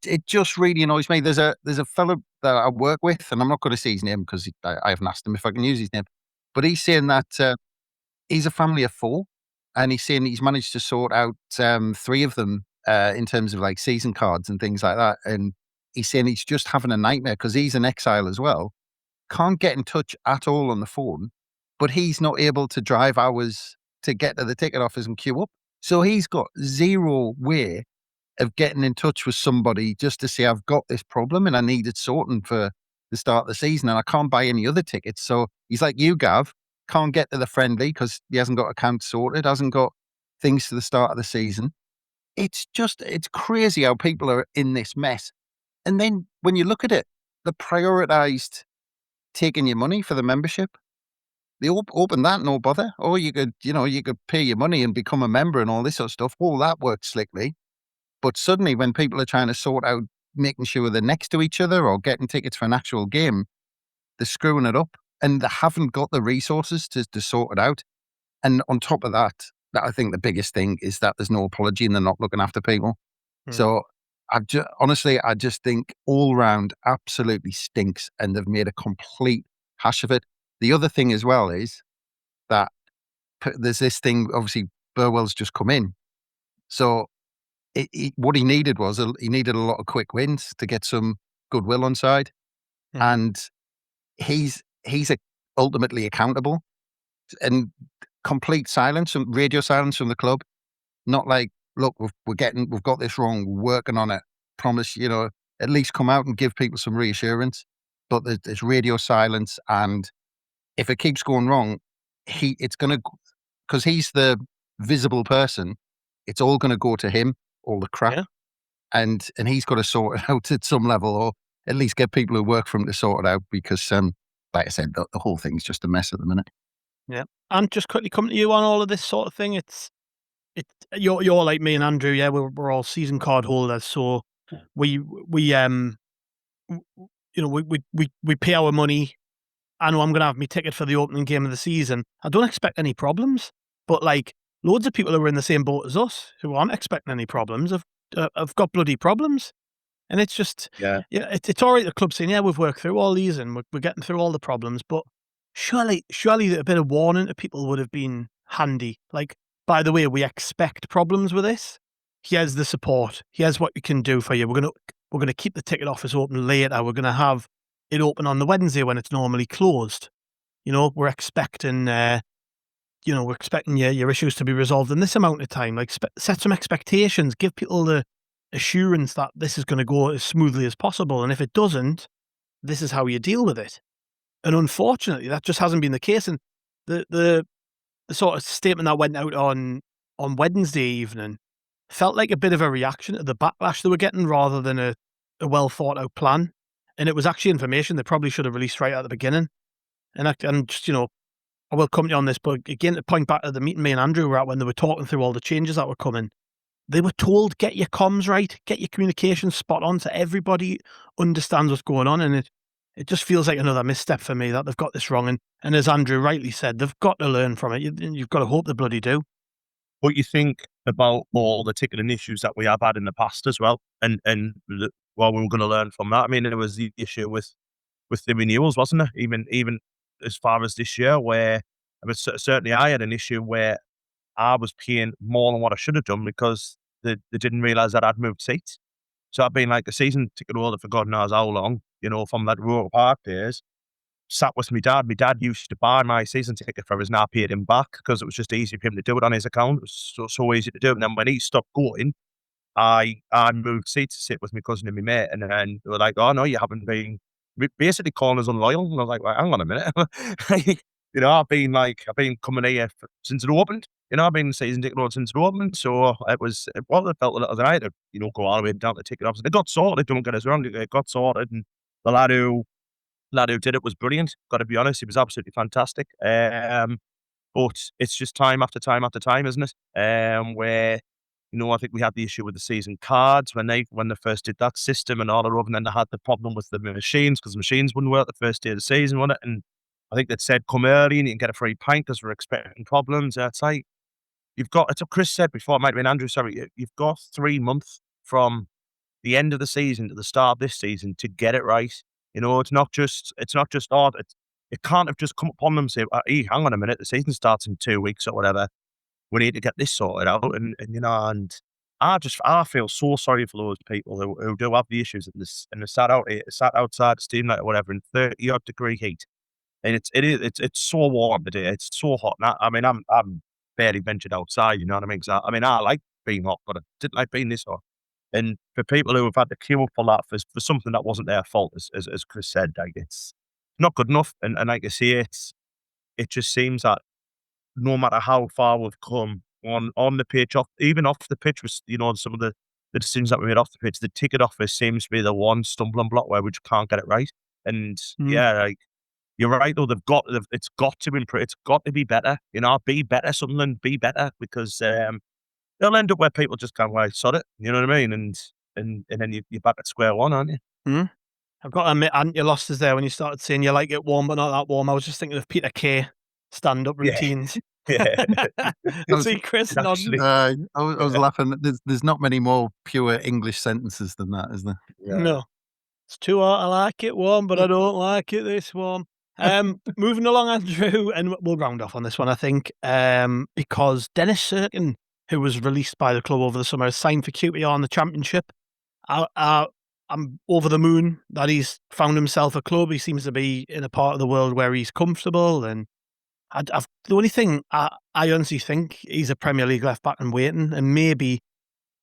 It just really annoys me. There's a fellow that I work with, and I'm not going to say his name because I haven't asked him if I can use his name, but he's saying that he's a family of 4, and he's saying he's managed to sort out 3 of them in terms of like season cards and things like that. And he's saying he's just having a nightmare because he's in exile as well, can't get in touch at all on the phone, but he's not able to drive hours to get to the ticket office and queue up. So he's got zero way of getting in touch with somebody just to say, I've got this problem and I need it sorting for the start of the season and I can't buy any other tickets. So he's like you, Gav, can't get to the friendly because he hasn't got account sorted, hasn't got things to the start of the season. It's crazy how people are in this mess. And then when you look at it, they prioritized taking your money for the membership. They open that, no bother. Or you could pay your money and become a member and all this sort of stuff. All that works slickly. But suddenly when people are trying to sort out making sure they're next to each other or getting tickets for an actual game, they're screwing it up and they haven't got the resources to sort it out. And on top of that, I think the biggest thing is that there's no apology and they're not looking after people. So honestly, I just think all round absolutely stinks and they've made a complete hash of it. The other thing as well is that there's this thing, obviously Burwell's just come in. So what he needed was he needed a lot of quick wins to get some goodwill on side, and he's ultimately accountable, and complete silence, and radio silence from the club. Not like, look, we've got this wrong, we're working on it. Promise, at least come out and give people some reassurance. But there's radio silence, and if it keeps going wrong, it's going to, because he's the visible person, it's all going to go to him, all the crap. Yeah. And he's got to sort it out at some level, or at least get people who work for him to sort it out, because, like I said, the whole thing's just a mess at the minute. Yeah. And just quickly coming to you on all of this sort of thing, you're like me and Andrew, yeah, we're all season card holders, so we pay our money. I know I'm going to have my ticket for the opening game of the season. I don't expect any problems, but like loads of people who are in the same boat as us, who aren't expecting any problems, have got bloody problems. And it's just, it's all right, the club saying, yeah, we've worked through all these and we're getting through all the problems, but surely a bit of warning to people would have been handy. Like, by the way, we expect problems with this. Here's the support. Here's what we can do for you. We're gonna keep the ticket office open later. We're gonna have it open on the Wednesday when it's normally closed. We're expecting your issues to be resolved in this amount of time. Like, set some expectations. Give people the assurance that this is going to go as smoothly as possible. And if it doesn't, this is how you deal with it. And unfortunately, that just hasn't been the case. And the sort of statement that went out on Wednesday evening felt like a bit of a reaction to the backlash they were getting rather than a well thought out plan. And it was actually information they probably should have released right at the beginning. And just, I will come to you on this, but again, to point back to the meeting me and Andrew were at when they were talking through all the changes that were coming, they were told, get your comms right, get your communication spot on so everybody understands what's going on. And it just feels like another misstep for me that they've got this wrong. And as Andrew rightly said, they've got to learn from it. You've got to hope they bloody do. What you think about all the ticketing issues that we have had in the past as well, and what we were going to learn from that. I mean, there was the issue with the renewals, wasn't there? Even as far as this year, where certainly I had an issue where I was paying more than what I should have done because they didn't realise that I'd moved seats. So I've been like a season ticket holder for God knows how long, from that Rural Park days. Sat with my dad. My dad used to buy my season ticket for us, and I paid him back because it was just easy for him to do it on his account. It was so easy to do. And then when he stopped going, I moved seats to sit with my cousin and my mate, and then they were like, "Oh no, you haven't been," basically calling us unloyal. And I was like, "Well, hang on a minute." I've been coming here since it opened. I've been season ticket holder since it opened. So it felt a little than I had to, go all the way down to the ticket office. It got sorted. Don't get us wrong. It got sorted, and the lad who did it was brilliant. Got to be honest, he was absolutely fantastic. But it's just time after time after time, isn't it? Where I think we had the issue with the season cards when they first did that system and all the and then they had the problem with the machines because the machines wouldn't work the first day of the season, wouldn't it? And I think they'd said come early and you can get a free pint because we're expecting problems. It's like it's what Chris said before. It might have been Andrew. Sorry, you've got 3 months from the end of the season to the start of this season to get it right. It's not just odd. It can't have just come upon them and say, hey, hang on a minute, the season starts in 2 weeks or whatever. We need to get this sorted out. And I feel so sorry for those people who do have the issues and they're sat outside the steam light or whatever in 30-odd degree heat. And it's so warm today. It's so hot. And I'm barely ventured outside, you know what I mean? I like being hot, but I didn't like being this hot. And for people who have had to queue up for that for something that wasn't their fault, as Chris said, like it's not good enough. And like I say, it just seems that no matter how far we've come on the pitch, even off the pitch, with some of the decisions that we made off the pitch, the ticket office seems to be the one stumbling block where we just can't get it right. And like you're right though, it's got to improve. It's got to be better. Be better, Sunderland, be better, because they'll end up where people just can't sod it. You know what I mean? And then you're back at square one, aren't you? Mm. I've got to admit, you lost us there when you started saying you like it warm but not that warm. I was just thinking of Peter Kay stand-up routines. Yeah. See Chris nodding. I was laughing. There's not many more pure English sentences than that, is there? Yeah. No. It's too hot. I like it warm, but I don't like it this warm. Moving along, Andrew, and we'll round off on this one, I think, because Dennis Cirkin, who was released by the club over the summer, has signed for QPR in the Championship. I I'm over the moon that he's found himself a club. He seems to be in a part of the world where he's comfortable. And the only thing I honestly think he's a Premier League left back in waiting, and maybe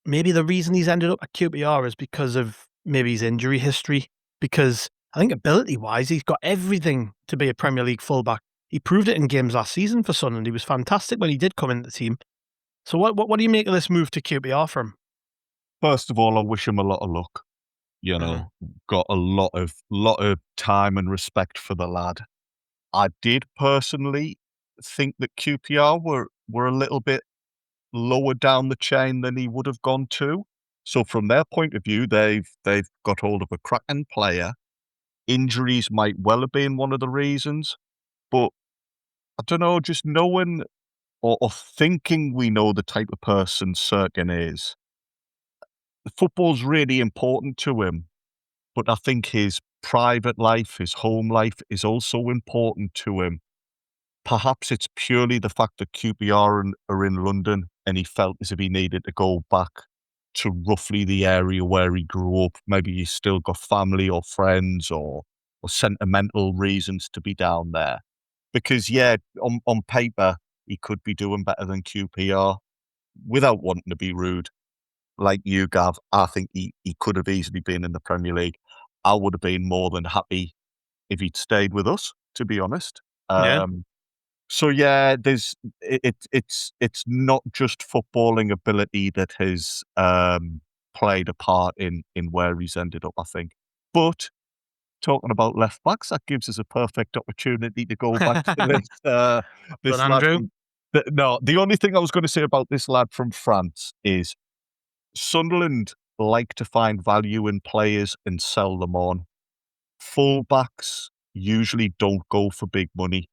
the reason he's ended up at QPR is because of maybe his injury history. Because I think ability-wise, he's got everything to be a Premier League fullback. He proved it in games last season for Sunderland. He was fantastic when he did come into the team. So what do you make of this move to QPR from? First of all, I wish him a lot of luck. You know, got a lot of time and respect for the lad. I did personally think that QPR were a little bit lower down the chain than he would have gone to. So from their point of view, they've got hold of a cracking player. Injuries might well have been one of the reasons, but I don't know, just knowing or thinking we know the type of person Cirkin is, football's really important to him, but I think his private life, his home life is also important to him. Perhaps it's purely the fact that QPR are in London and he felt as if he needed to go back to roughly the area where he grew up. Maybe he's still got family or friends or sentimental reasons to be down there. Because, yeah, on paper, he could be doing better than QPR. Without wanting to be rude, like you, Gav, I think he could have easily been in the Premier League. I would have been more than happy if he'd stayed with us, to be honest. Yeah. So yeah, it's not just footballing ability that has played a part in where he's ended up, I think. But talking about left backs, that gives us a perfect opportunity to go back to this lad. Andrew? No, the only thing I was going to say about this lad from France is Sunderland like to find value in players and sell them on. Fullbacks usually don't go for big money.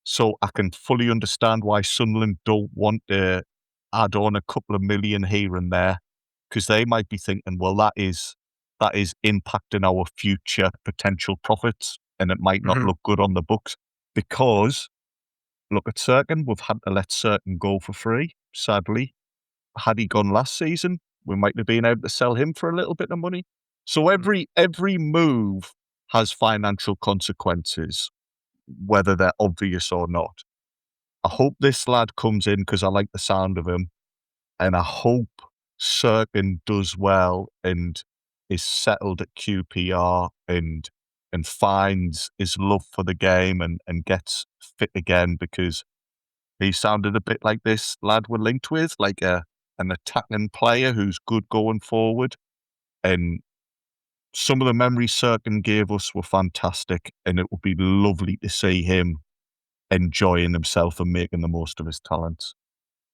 So I can fully understand why Sunderland don't want to add on a couple of million here and there, because they might be thinking, well, that is impacting our future potential profits, and it might not look good on the books. Because look at Cirkin, we've had to let Cirkin go for free, sadly. Had he gone last season, we might have been able to sell him for a little bit of money. So every move has financial consequences, whether they're obvious or not. I hope this lad comes in because I like the sound of him, and I hope Cirkin does well and is settled at QPR and finds his love for the game and gets fit again, because he sounded a bit like this lad we're linked with, like an attacking player who's good going forward. And some of the memories Cirkin gave us were fantastic, and it would be lovely to see him enjoying himself and making the most of his talents.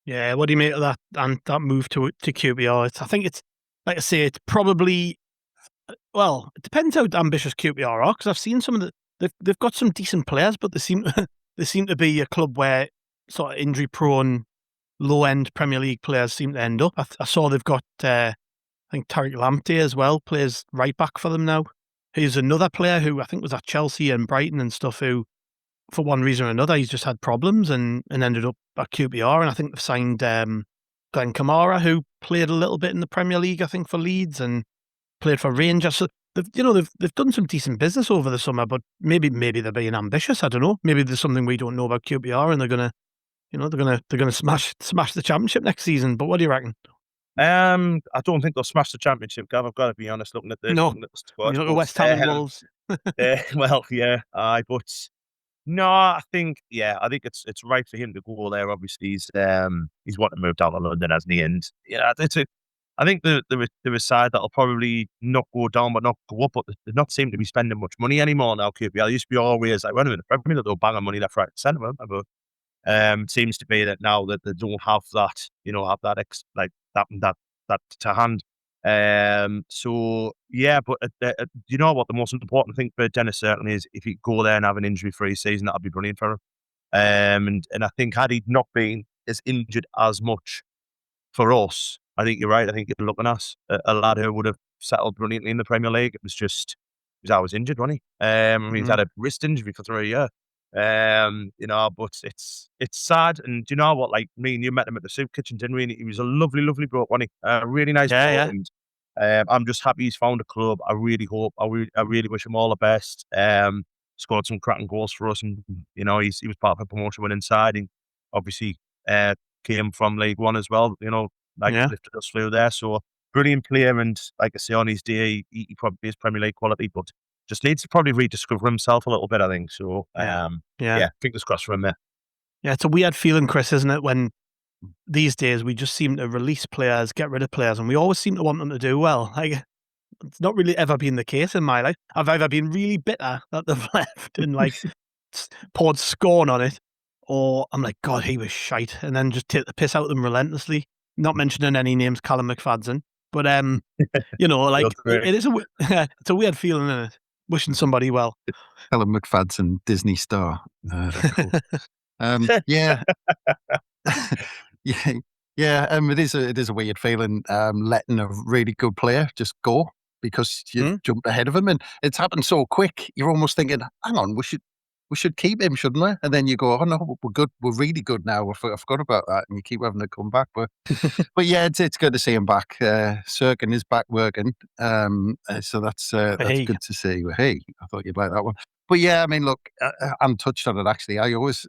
Yeah, what do you make of that and that move to QPR? I think it's, like I say, it's probably, well, it depends how ambitious QPR are, because I've seen some of they've got some decent players, but they seem to be a club where sort of injury prone, low end Premier League players seem to end up. I saw they've got I think Tariq Lamptey as well plays right back for them now. He's another player who I think was at Chelsea and Brighton and stuff, who for one reason or another he's just had problems and ended up at QPR. And I think they've signed Glenn Kamara, who played a little bit in the Premier League, I think, for Leeds, and played for Rangers. So they've done some decent business over the summer, but maybe they're being ambitious. I don't know. Maybe there's something we don't know about QPR, and they're gonna smash the championship next season. But what do you reckon? I don't think they'll smash the championship, Gav. I've got to be honest. Looking at the squad, You look at West Ham and Wolves. Well, yeah, but no, I think it's right for him to go there. Obviously, he's wanting to move down to London, hasn't he? And yeah, I think they're a side that'll probably not go down but not go up, but they not seem to be spending much money anymore now. QPR used to be always like, when in the Premier League, they'll bang on money left, right, and centre, but seems to be that now that they don't have that, that to hand. So yeah, but you know what? The most important thing for Dennis certainly is if he go there and have an injury-free season, that'd be brilliant for him. And I think had he not been as injured as much for us, I think you're right. I think you're looking at a lad who would have settled brilliantly in the Premier League. It was always injured, wasn't he? He's had a wrist injury for 3 years. But it's sad. And do you know what? Like me and you met him at the soup kitchen, didn't we? And he was a lovely, lovely bloke, wasn't he? Really nice bloke. And I'm just happy he's found a club. I really hope, I really wish him all the best. Scored some cracking goals for us, and he was part of a promotion winning side. And obviously, came from League One as well. Lifted us through there. So brilliant player, and like I say, on his day, he probably is Premier League quality, but just needs to probably rediscover himself a little bit, I think. So fingers crossed for him there. Yeah, it's a weird feeling, Chris, isn't it? When these days we just seem to release players, get rid of players, and we always seem to want them to do well. Like, it's not really ever been the case in my life. I've either been really bitter that they've left and poured scorn on it, or I'm like, God, he was shite, and then just take the piss out of them relentlessly. Not mentioning any names, Callum McFadden, but it is it's a weird feeling, isn't it? Wishing somebody well. Callum McFadden, Disney star. Yeah. It is a weird feeling, letting a really good player just go because you jumped ahead of him, and it's happened so quick. You're almost thinking, hang on, we should keep him, shouldn't we? And then you go, oh no, we're good, we're really good now. I forgot about that, and you keep having to come back. But yeah, it's good to see him back. Cirkin is back working, so that's good to see. Hey, I thought you'd like that one. But yeah, I mean, look, I'm touched on it actually. I always.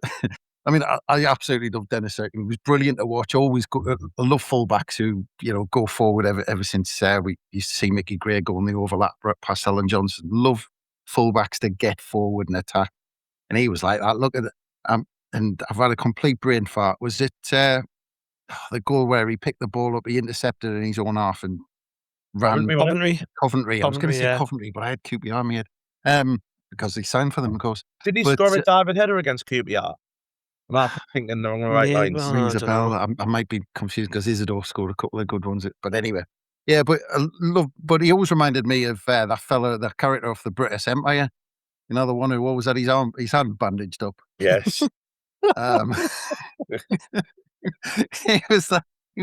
I absolutely love Dennis Cirkin. He was brilliant to watch. Always I love fullbacks who, go forward ever since we used to see Mickey Gray go on the overlap past Alan Johnson. Love fullbacks to get forward and attack. And he was like that. Look at it. And I've had a complete brain fart. Was it the goal where he picked the ball up, he intercepted in his own half and ran? Coventry. I was going to say Coventry, but I had QPR in my head. Because he signed for them, of course. Did he score a diving header against QPR? I'm not thinking the right lines. Rings a bell. I might be confused because Isidore scored a couple of good ones. But anyway, yeah. But but he always reminded me of that character of the British Empire. The one who always had his hand bandaged up. Yes. He was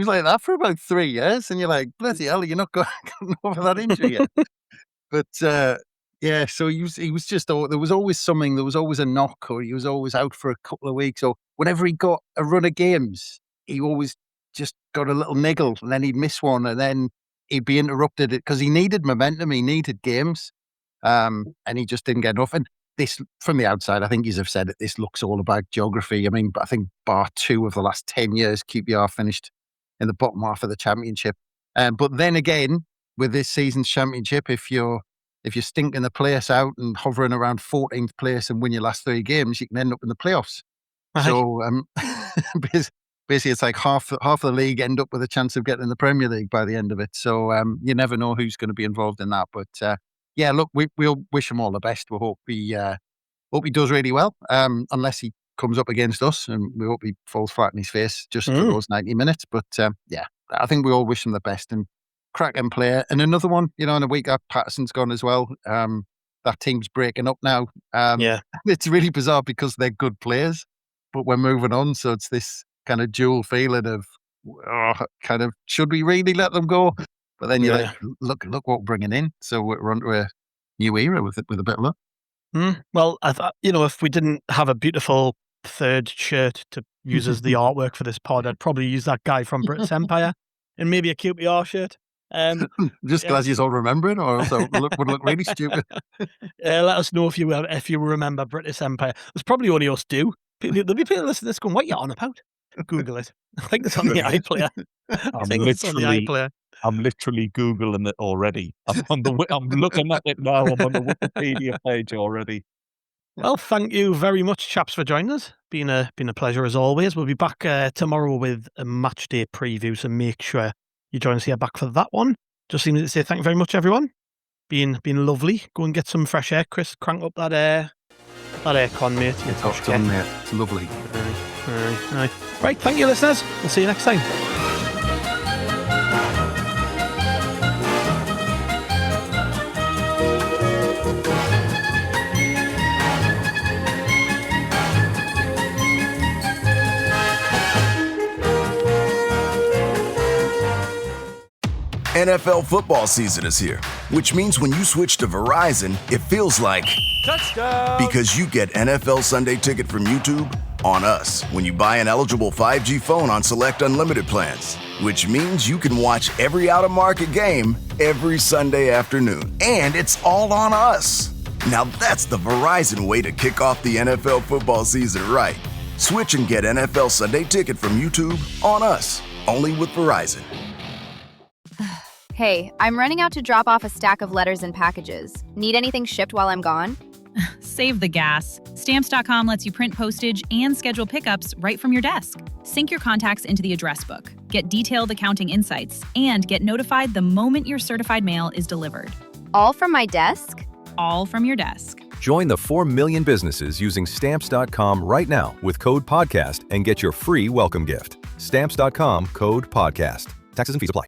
like that for about 3 years, and you're like, bloody hell, you're not going over that injury yet. But yeah, so he was just, there was always something, there was always a knock, or he was always out for a couple of weeks, or whenever he got a run of games, he always just got a little niggle, and then he'd miss one, and then he'd be interrupted because he needed momentum, he needed games, and he just didn't get enough. And this, from the outside, I think you have said it, this looks all about geography. I mean, I think bar 2 of the last 10 years, QPR finished in the bottom half of the championship. But then again, with this season's championship, if you're stinking the place out and hovering around 14th place and win your last 3 games, you can end up in the playoffs. Right. So basically, it's like half the league end up with a chance of getting in the Premier League by the end of it. So you never know who's going to be involved in that. But yeah, look, we'll wish him all the best. We hope he does really well, unless he comes up against us, and we hope he falls flat in his face just for those 90 minutes. But yeah, I think we all wish him the best. And cracking player. And another one, in a week that Patterson's gone as well. That team's breaking up now. It's really bizarre because they're good players, but we're moving on. So it's this kind of dual feeling of, should we really let them go? But then you're like, look what we're bringing in. So we're onto a new era with a bit of luck. Well, I thought, if we didn't have a beautiful third shirt to use as the artwork for this pod, I'd probably use that guy from British Empire and maybe a QPR shirt. Just glad you all remember it, or else it would look really stupid. Let us know if you remember British Empire. There's probably only us do. There'll be people listening to this going, what are you on about? Google it. I think it's on the iPlayer. I'm literally Googling it already. I'm looking at it now. I'm on the Wikipedia page already. Well, thank you very much, chaps, for joining us. Been a pleasure as always. We'll be back tomorrow with a match day preview, so make sure you join us here back for that one. Just seems to say thank you very much, everyone. Been lovely. Go and get some fresh air, Chris. Crank up that aircon, mate. It's done, mate. It's lovely. All right. Right, thank you, listeners. We'll see you next time. NFL football season is here, which means when you switch to Verizon, it feels like... Touchdown! Because you get NFL Sunday Ticket from YouTube on us when you buy an eligible 5G phone on select unlimited plans, which means you can watch every out-of-market game every Sunday afternoon. And it's all on us. Now that's the Verizon way to kick off the NFL football season right. Switch and get NFL Sunday Ticket from YouTube on us, only with Verizon. Hey, I'm running out to drop off a stack of letters and packages. Need anything shipped while I'm gone? Save the gas. Stamps.com lets you print postage and schedule pickups right from your desk. Sync your contacts into the address book, get detailed accounting insights, and get notified the moment your certified mail is delivered. All from my desk? All from your desk. Join the 4 million businesses using Stamps.com right now with code PODCAST and get your free welcome gift. Stamps.com, code PODCAST. Taxes and fees apply.